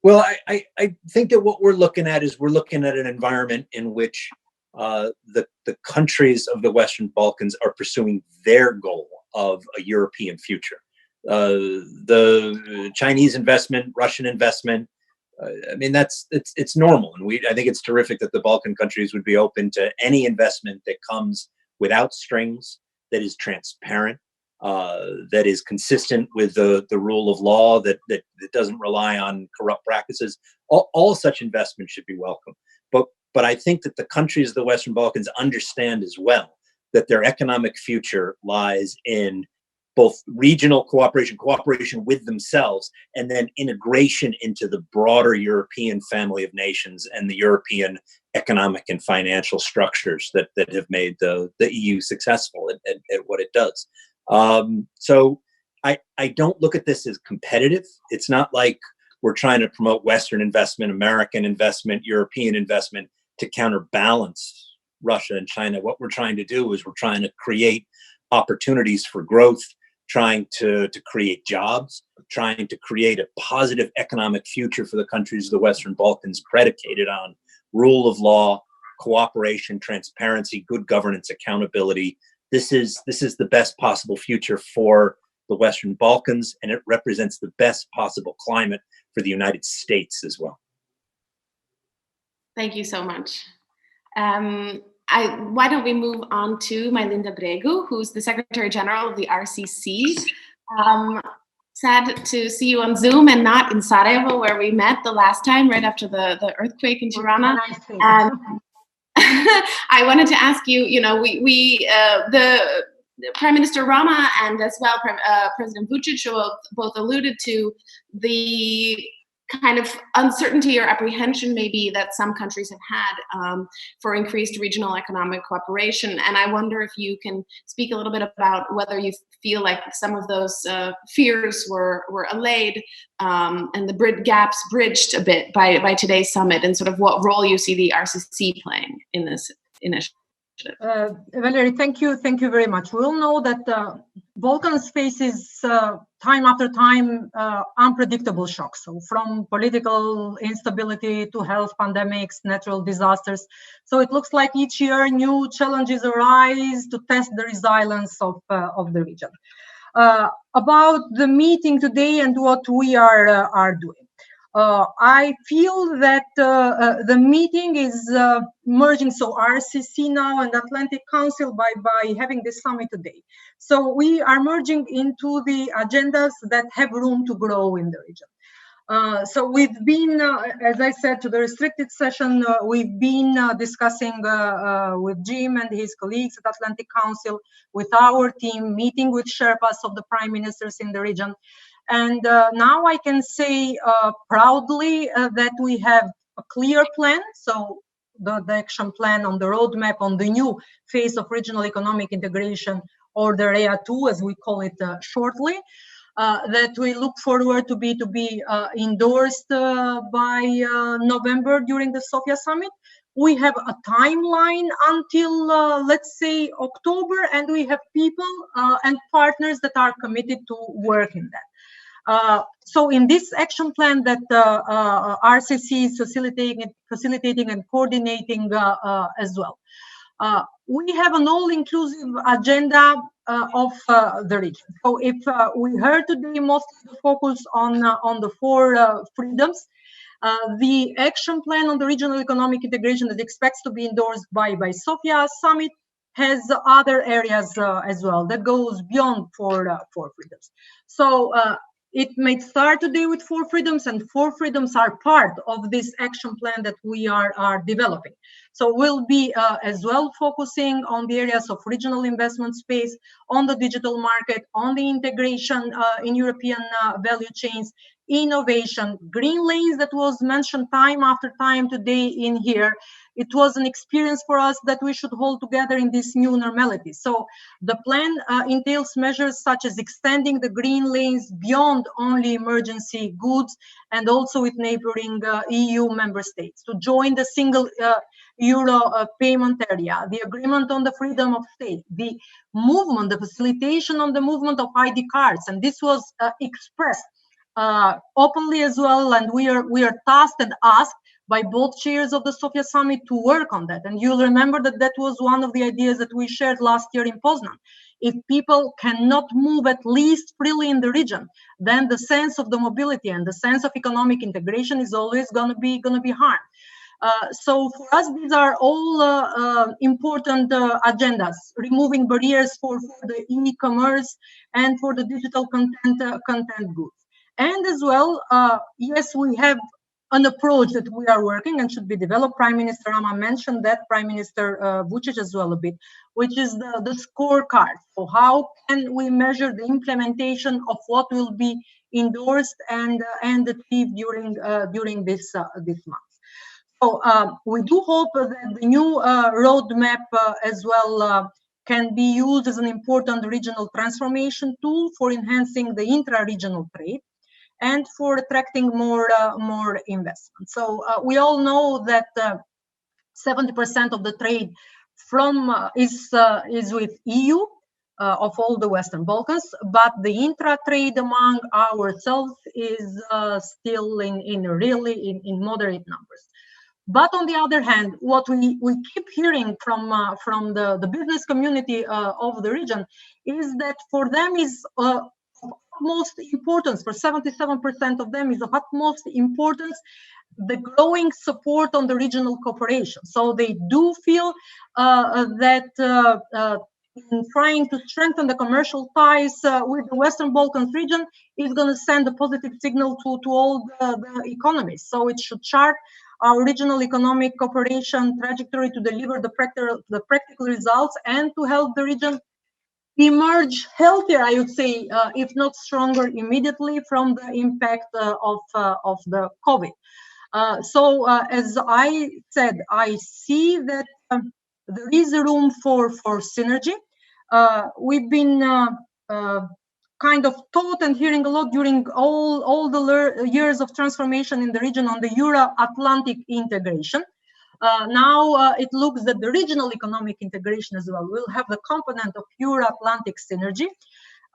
Well, I think that what we're looking at is we're looking at an environment in which the countries of the Western Balkans are pursuing their goal of a European future. The Chinese investment, Russian investment, I mean, it's normal. And I think it's terrific that the Balkan countries would be open to any investment that comes without strings, that is transparent, that is consistent with the rule of law, that doesn't rely on corrupt practices. All such investment should be welcome. But I think that the countries of the Western Balkans understand as well that their economic future lies in both regional cooperation with themselves, and then integration into the broader European family of nations and the European economic and financial structures that have made the EU successful at what it does. So I don't look at this as competitive. It's not like we're trying to promote Western investment, American investment, European investment to counterbalance Russia and China. What we're trying to do is we're trying to create opportunities for growth, trying to create jobs, trying to create a positive economic future for the countries of the Western Balkans predicated on rule of law, cooperation, transparency, good governance, accountability. This is the best possible future for the Western Balkans, and it represents the best possible climate for the United States as well. Thank you so much. Why don't we move on to Linda Bregu, who's the Secretary General of the RCC. Sad to see you on Zoom and not in Sarajevo, where we met the last time, right after the earthquake in Tirana. I wanted to ask you, the Prime Minister Rama and as well President Vučić both alluded to the kind of uncertainty or apprehension maybe that some countries have had for increased regional economic cooperation. And I wonder if you can speak a little bit about whether you feel like some of those fears were allayed and the gaps bridged a bit by today's summit, and sort of what role you see the RCC playing in this initiative. Valerie, thank you very much. We all know that Balkans faces time after time unpredictable shocks. So from political instability to health pandemics, natural disasters. So it looks like each year new challenges arise to test the resilience of the region. About the meeting today and what we are doing. I feel that the meeting is merging, so RCC now and Atlantic Council by having this summit today. So we are merging into the agendas that have room to grow in the region. So we've been, as I said, to the restricted session, we've been discussing with Jim and his colleagues at Atlantic Council, with our team, meeting with Sherpas of the prime ministers in the region. And now I can say proudly that we have a clear plan. So the action plan on the roadmap on the new phase of regional economic integration, or the REA 2, as we call it shortly, that we look forward to be endorsed by November during the Sofia summit. We have a timeline until, let's say, October, and we have people and partners that are committed to work in that. So in this action plan that RCC is facilitating and coordinating as well, we have an all-inclusive agenda of the region. So if we heard today mostly the focus on the four freedoms, the action plan on the regional economic integration that expects to be endorsed by Sofia summit has other areas as well that goes beyond four freedoms. So it may start today with four freedoms, and four freedoms are part of this action plan that we are developing. So we'll be as well focusing on the areas of regional investment space, on the digital market, on the integration in European value chains, innovation, green lanes that was mentioned time after time today in here. It was an experience for us that we should hold together in this new normality. So the plan entails measures such as extending the green lanes beyond only emergency goods and also with neighboring EU member states to join the single euro payment area, the agreement on the freedom of state, the movement, the facilitation on the movement of ID cards. And this was expressed openly as well, and we are tasked and asked by both chairs of the Sofia summit to work on that. And you'll remember that that was one of the ideas that we shared last year in Poznan. If people cannot move at least freely in the region, then the sense of the mobility and the sense of economic integration is always going to be harmed. So for us, these are all important agendas, removing barriers for the e-commerce and for the digital content goods. And as well, yes, we have an approach that we are working and should be developed. Prime Minister Rama mentioned that, Prime Minister Vučić as well a bit, which is the scorecard. So how can we measure the implementation of what will be endorsed and achieved during this month? So we do hope that the new roadmap as well can be used as an important regional transformation tool for enhancing the intra-regional trade and for attracting more investment. So we all know that 70% of the trade is with EU of all the Western Balkans, but the intra-trade among ourselves is still in moderate numbers. But on the other hand, what we keep hearing from the business community of the region is that for them is utmost importance, for 77% of them is of utmost importance, the growing support on the regional cooperation. So they do feel that in trying to strengthen the commercial ties with the Western Balkans region is going to send a positive signal to all the economies. So it should chart our regional economic cooperation trajectory to deliver the practical results and to help the region emerge healthier, I would say, if not stronger immediately from the impact of the COVID. So as I said, I see that there is a room for synergy. We've been kind of taught and hearing a lot during all the years of transformation in the region on the Euro-Atlantic integration. Now it looks that the regional economic integration as well will have the component of Euro-Atlantic synergy.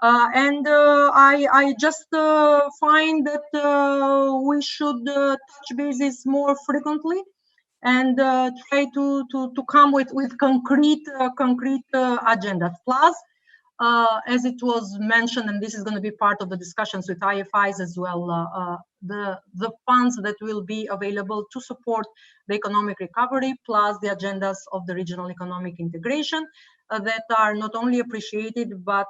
And I just find that we should touch bases more frequently and try to come with concrete agendas. Plus, as it was mentioned, and this is going to be part of the discussions with IFIs as well, the funds that will be available to support the economic recovery, plus the agendas of the regional economic integration that are not only appreciated, but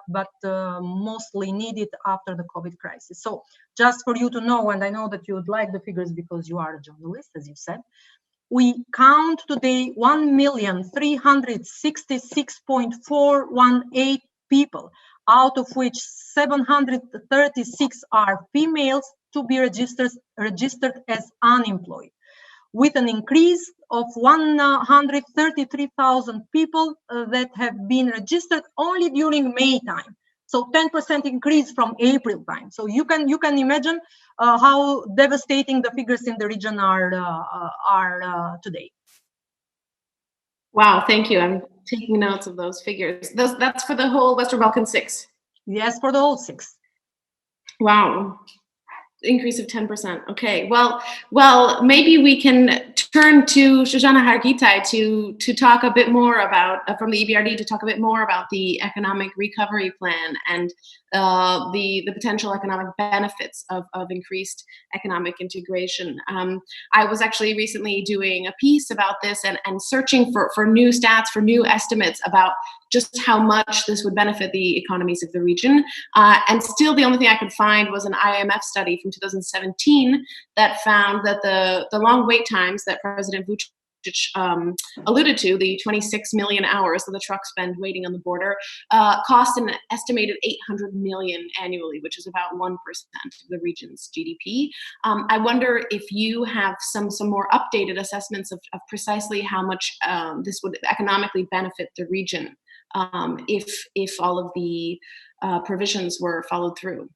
mostly needed after the COVID crisis. So just for you to know, and I know that you would like the figures because you are a journalist, as you said, we count today 1,366,418 people, out of which 736 are females to be registered as unemployed, with an increase of 133,000 people that have been registered only during May time. So 10% increase from April time. So you can imagine how devastating the figures in the region are today. Wow, thank you. I'm taking notes of those figures. That's for the whole Western Balkans 6? Yes, for the whole 6. Wow, increase of 10%. Okay, well, maybe we can turn to Shoshana Hargitai to talk a bit more about, from the EBRD, to talk a bit more about the economic recovery plan and the potential economic benefits of increased economic integration. I was actually recently doing a piece about this and searching for new stats, for new estimates about just how much this would benefit the economies of the region. And still the only thing I could find was an IMF study from 2017 that found that the long wait times that President Vučić alluded to, the 26 million hours that the trucks spend waiting on the border, cost an estimated 800 million annually, which is about 1% of the region's GDP. I wonder if you have some more updated assessments of precisely how much this would economically benefit the region if all of the provisions were followed through.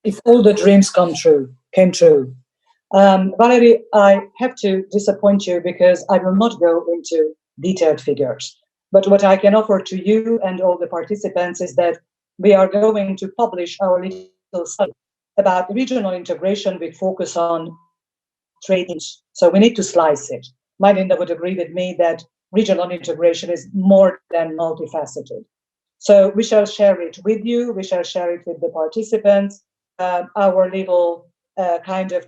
If all the dreams came true. Valerie, I have to disappoint you because I will not go into detailed figures. But what I can offer to you and all the participants is that we are going to publish our little study about regional integration with focus on trade. So we need to slice it. Linda would agree with me that regional integration is more than multifaceted. So we shall share it with you. We shall share it with the participants, our little kind of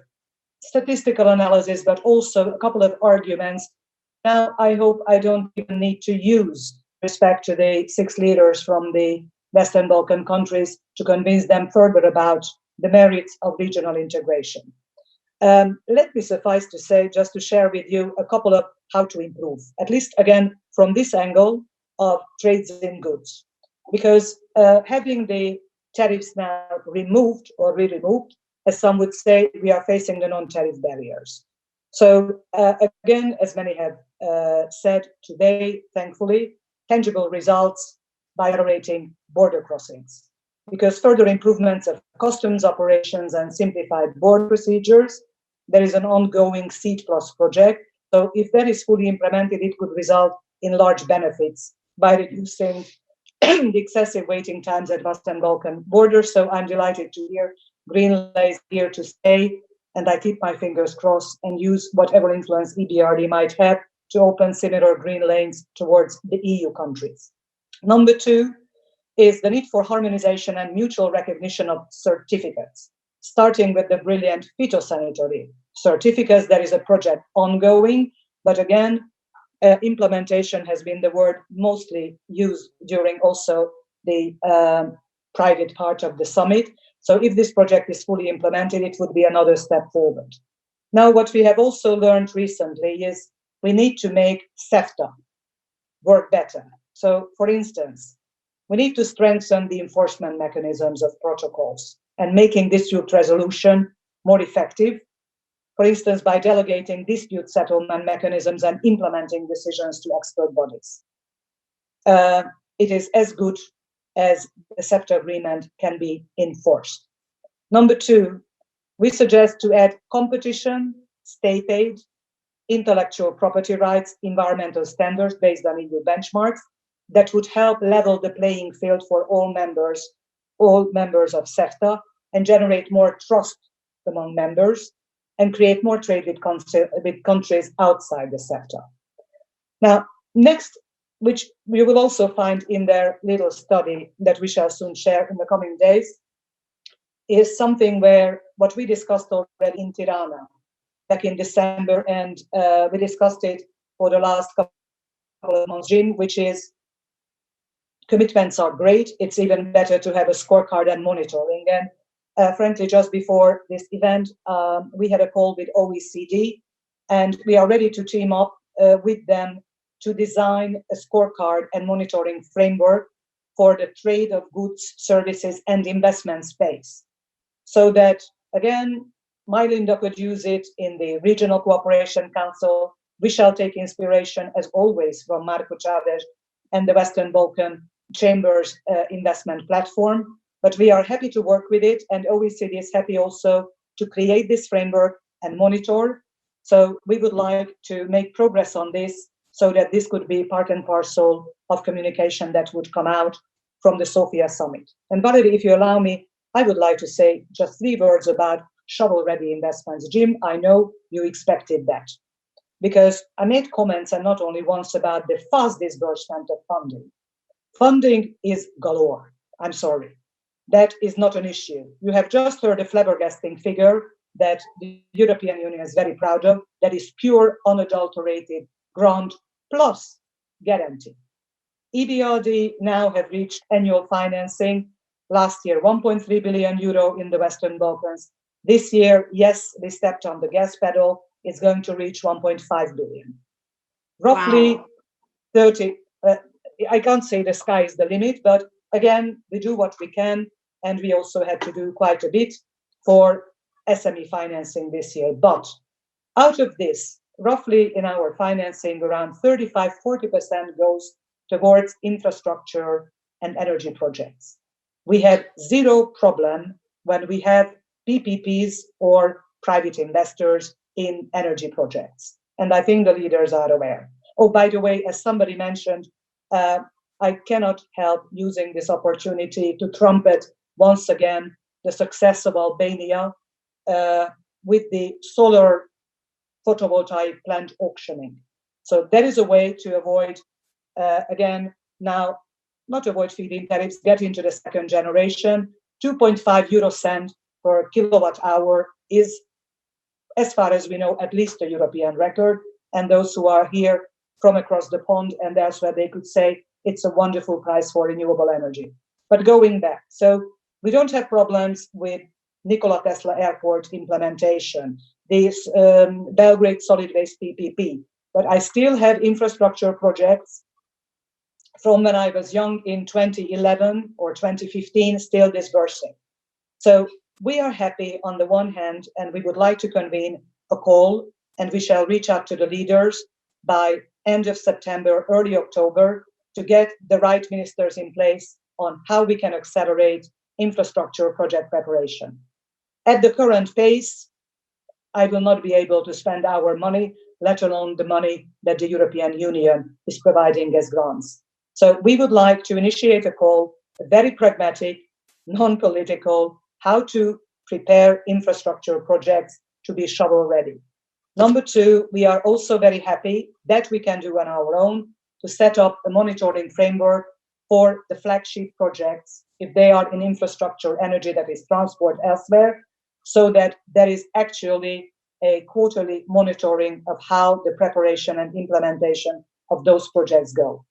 statistical analysis, but also a couple of arguments. Now, I hope I don't even need to use respect to the 6 leaders from the Western Balkan countries to convince them further about the merits of regional integration. Let me suffice to say, just to share with you a couple of how to improve, at least again, from this angle of trades in goods. Because having the tariffs now removed or re-removed, as some would say, we are facing the non-tariff barriers. So again, as many have said today, thankfully, tangible results by accelerating border crossings. Because further improvements of customs operations and simplified border procedures, there is an ongoing Seed Plus project. So if that is fully implemented, it could result in large benefits by reducing the excessive waiting times at Western Balkan borders. So I'm delighted to hear Greenland is here to stay, and I keep my fingers crossed and use whatever influence EBRD might have to open similar green lanes towards the EU countries. Number 2 is the need for harmonization and mutual recognition of certificates, starting with the brilliant phytosanitary certificates. There is a project ongoing, but again, implementation has been the word mostly used during also the private part of the summit. So if this project is fully implemented, it would be another step forward. Now, what we have also learned recently is we need to make CEFTA work better. So, for instance, we need to strengthen the enforcement mechanisms of protocols and making dispute resolution more effective, for instance, by delegating dispute settlement mechanisms and implementing decisions to expert bodies. It is as good as the CEFTA agreement can be enforced. Number 2, we suggest to add competition, state aid, intellectual property rights, environmental standards based on EU benchmarks that would help level the playing field for all members of CEFTA and generate more trust among members and create more trade with countries outside the CEFTA. Now, next, which we will also find in their little study that we shall soon share in the coming days, is something where what we discussed already in Tirana back in December, and we discussed it for the last couple of months, Jim, which is commitments are great. It's even better to have a scorecard and monitoring. And frankly, just before this event, we had a call with OECD, and we are ready to team up with them to design a scorecard and monitoring framework for the trade of goods, services, and investment space. So that, again, Linda could use it in the Regional Cooperation Council. We shall take inspiration, as always, from Marco Chavez and the Western Balkan Chambers investment platform. But we are happy to work with it, and OECD is happy also to create this framework and monitor. So we would like to make progress on this so that this could be part and parcel of communication that would come out from the Sofia summit. And Valerie, if you allow me, I would like to say just 3 words about shovel-ready investments. Jim, I know you expected that. because I made comments, and not only once, about the fast disbursement of funding. Funding is galore. I'm sorry. That is not an issue. You have just heard a flabbergasting figure that the European Union is very proud of, that is pure, unadulterated grant plus guarantee. EBRD now have reached annual financing. Last year, 1.3 billion euro in the Western Balkans. This year, yes, they stepped on the gas pedal. It's going to reach 1.5 billion. Roughly Wow. 30, I can't say the sky is the limit, but again, we do what we can, and we also had to do quite a bit for SME financing this year. But out of this, roughly in our financing, around 35-40% goes towards infrastructure and energy projects. We have zero problem when we have PPPs or private investors in energy projects. And I think the leaders are aware. Oh, by the way, as somebody mentioned, I cannot help using this opportunity to trumpet once again the success of Albania with the solar photovoltaic plant auctioning. So there is a way to avoid, again, now, not avoid feed-in tariffs, get into the second generation. 2.5 euro cent per kilowatt hour is, as far as we know, at least a European record. And those who are here from across the pond and elsewhere, they could say it's a wonderful price for renewable energy. But going back, so we don't have problems with Nikola Tesla Airport implementation, this Belgrade solid waste PPP. But I still have infrastructure projects from when I was young in 2011 or 2015 still disbursing. So we are happy on the one hand, and we would like to convene a call, and we shall reach out to the leaders by end of September, early October, to get the right ministers in place on how we can accelerate infrastructure project preparation. At the current pace, I will not be able to spend our money, let alone the money that the European Union is providing as grants. So we would like to initiate a call, a very pragmatic, non-political, how to prepare infrastructure projects to be shovel ready. Number two, we are also very happy that we can do on our own to set up a monitoring framework for the flagship projects, if they are in infrastructure, energy, that is transport elsewhere, so that there is actually a quarterly monitoring of how the preparation and implementation of those projects go.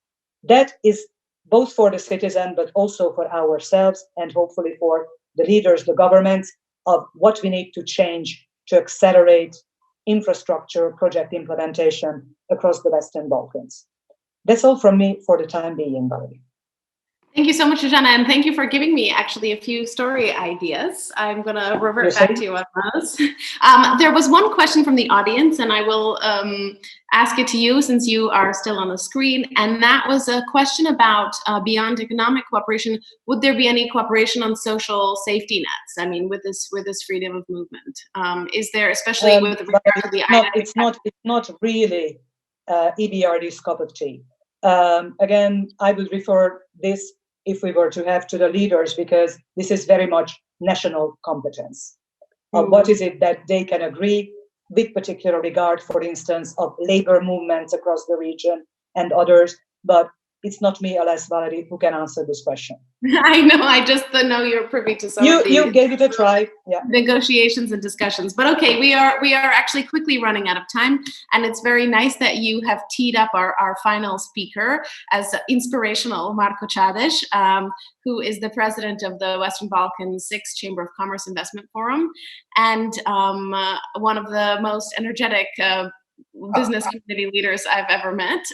That is both for the citizen, but also for ourselves, and hopefully for the leaders, the governments, of what we need to change to accelerate infrastructure project implementation across the Western Balkans. That's all from me for the time being, Valerie. Thank you so much, Shoshana, and thank you for giving me actually a few story ideas. I'm going to revert back to you on those. There was one question from the audience, and I will ask it to you since you are still on the screen, and that was a question about beyond economic cooperation, would there be any cooperation on social safety nets? I mean, with this freedom of movement, is there, especially with regard to the it's not really EBRD's cup of tea. Again, I will refer this, if we were to have, to the leaders, because this is very much national competence. What is it that they can agree with particular regard, for instance, of labor movements across the region and others, but it's not me, alas, Valerie, who can answer this question. I know, I just know you're privy to some of you gave it a try. Yeah. Negotiations and discussions. But okay, we are actually quickly running out of time, and it's very nice that you have teed up our final speaker as inspirational Marko Čadež, who is the president of the Western Balkans 6th Chamber of Commerce Investment Forum, and one of the most energetic business community leaders I've ever met.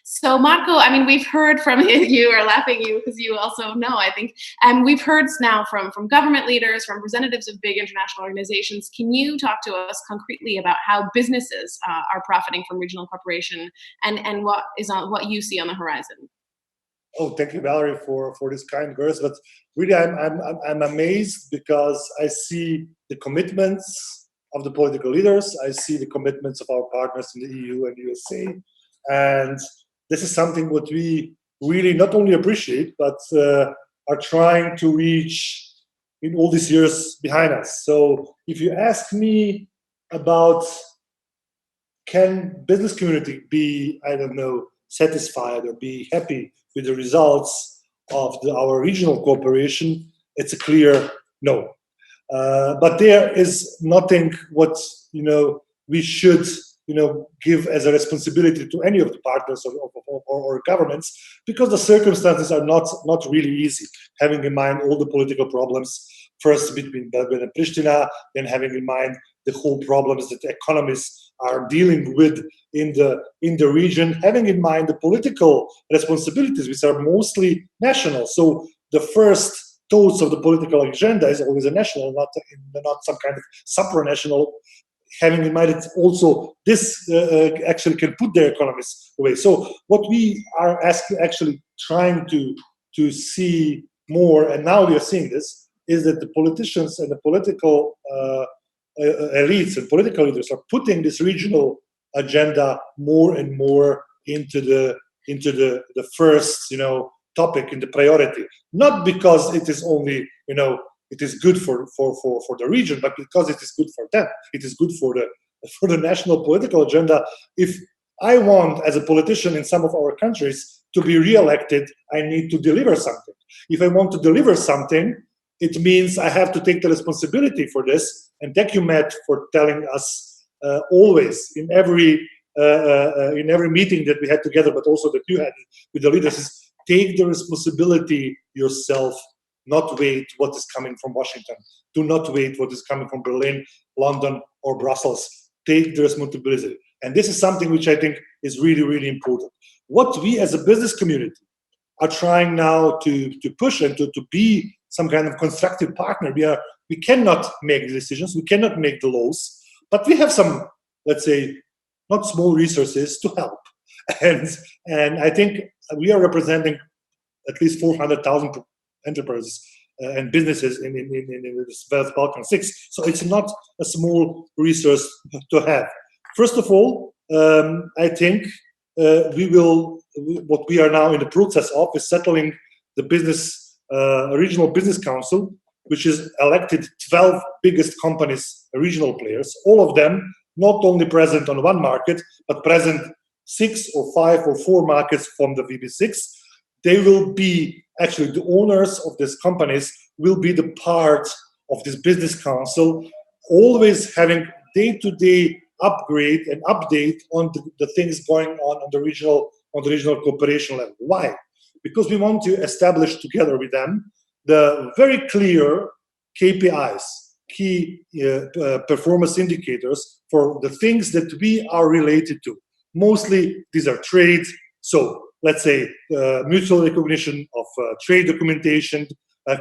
So Marko, I mean, we've heard from you, are laughing you because you also know, I think, and we've heard now from government leaders, from representatives of big international organizations. Can you talk to us concretely about how businesses are profiting from regional cooperation and what you see on the horizon? Oh, thank you, Valerie, for this kind words. But really, I'm amazed because I see the commitments of the political leaders. I see the commitments of our partners in the EU and USA. And this is something what we really not only appreciate, but are trying to reach in all these years behind us. So if you ask me about can business community be, I don't know, satisfied or be happy with the results of our regional cooperation? It's a clear no. But there is nothing what we should give as a responsibility to any of the partners or governments, because the circumstances are not really easy. Having in mind all the political problems, first between Belgrade and Pristina, then having in mind the whole problems that the economists are dealing with in the region, having in mind the political responsibilities, which are mostly national. So the first thoughts of the political agenda is always a national, not some kind of supranational. Having in mind that also this actually can put their economies away. So what we are actually trying to see more, and now we are seeing this, is that the politicians and the political elites and political leaders are putting this regional agenda more and more into the first topic, in the priority. Not because it is only it is good for the region, but because it is good for them. It is good for the national political agenda. If I want, as a politician in some of our countries, to be re-elected, I need to deliver something. If I want to deliver something, it means I have to take the responsibility for this. And thank you, Matt, for telling us always in every meeting that we had together, but also that you had with the leaders, is take the responsibility yourself. Not wait what is coming from Washington. Do not wait what is coming from Berlin, London, or Brussels. Take the responsibility. And this is something which I think is really, really important. What we as a business community are trying now to push and to be some kind of constructive partner. We cannot make the decisions, we cannot make the laws, but we have some, let's say, not small resources to help. And I think we are representing at least 400,000 enterprises and businesses in the Balkan 6. So it's not a small resource to have. First of all, I think what we are now in the process of is settling the regional business council, which is elected 12 biggest companies, regional players, all of them not only present on one market, but present 6 or 5 or 4 markets from the VB6. They will be actually the owners of these companies will be the part of this business council, always having day-to-day upgrade and update on the things going on the regional cooperation level. Why? Because we want to establish together with them the very clear KPIs, key performance indicators for the things that we are related to. Mostly these are trade. So let's say mutual recognition of trade documentation,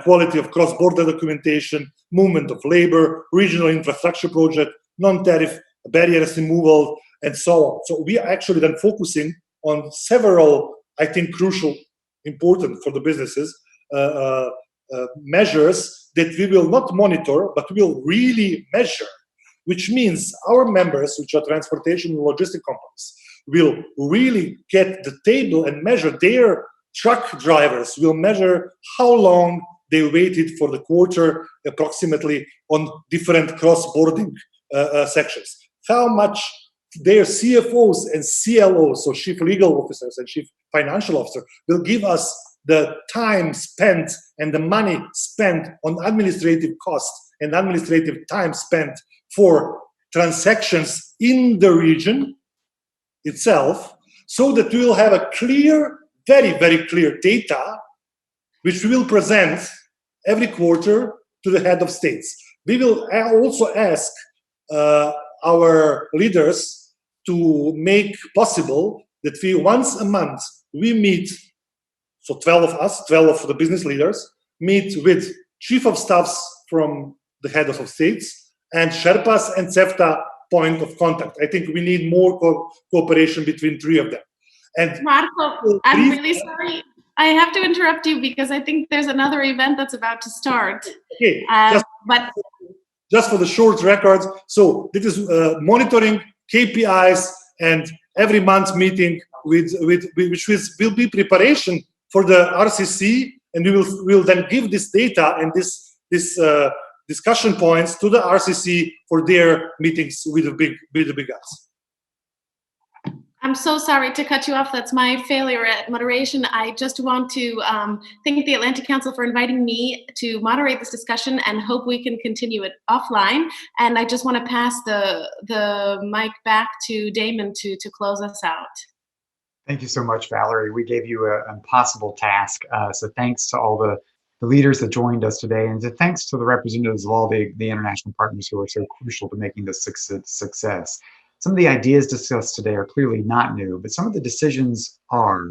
quality of cross-border documentation, movement of labor, regional infrastructure project, non-tariff barriers removal, and so on. So we are actually then focusing on several, I think, crucial, important for the businesses, measures that we will not monitor, but we will really measure, which means our members, which are transportation and logistic companies, will really get the table and measure their truck drivers, will measure how long they waited for the quarter approximately on different cross-boarding sections, how much their CFOs and CLOs, so chief legal officers and chief financial officer, will give us the time spent and the money spent on administrative costs and administrative time spent for transactions in the region itself, so that we will have a clear, very, very clear data, which we will present every quarter to the head of states. We will also ask our leaders to make possible that we once a month we meet, so 12 of us, 12 of the business leaders, meet with chief of staffs from the head of states and Sherpas and CEFTA point of contact. I think we need more cooperation between 3 of them. And Marco, I'm really sorry. I have to interrupt you because I think there's another event that's about to start. Okay, but just for the short records, so this is monitoring KPIs and every month meeting which will be preparation for the RCC, and we will then give this data and this discussion points to the RCC for their meetings with the big guys. I'm so sorry to cut you off. That's my failure at moderation. I just want to thank the Atlantic Council for inviting me to moderate this discussion and hope we can continue it offline. And I just want to pass the mic back to Damon to close us out. Thank you so much, Valerie. We gave you an impossible task. So thanks to all the leaders that joined us today, and thanks to the representatives of all the international partners who are so crucial to making this success. Some of the ideas discussed today are clearly not new, but some of the decisions are.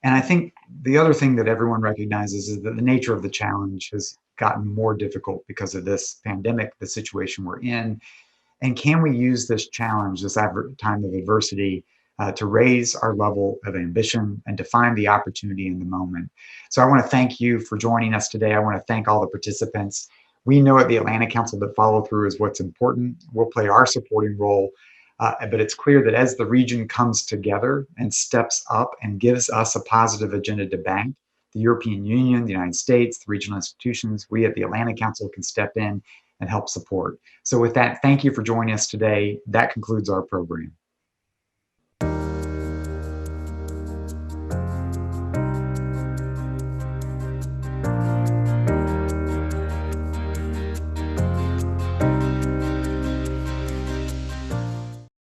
And I think the other thing that everyone recognizes is that the nature of the challenge has gotten more difficult because of this pandemic, the situation we're in. And can we use this challenge, this time of adversity, to raise our level of ambition and to find the opportunity in the moment? So I want to thank you for joining us today. I want to thank all the participants. We know at the Atlantic Council that follow through is what's important. We'll play our supporting role. But it's clear that as the region comes together and steps up and gives us a positive agenda to bank, the European Union, the United States, the regional institutions, we at the Atlantic Council can step in and help support. So with that, thank you for joining us today. That concludes our program.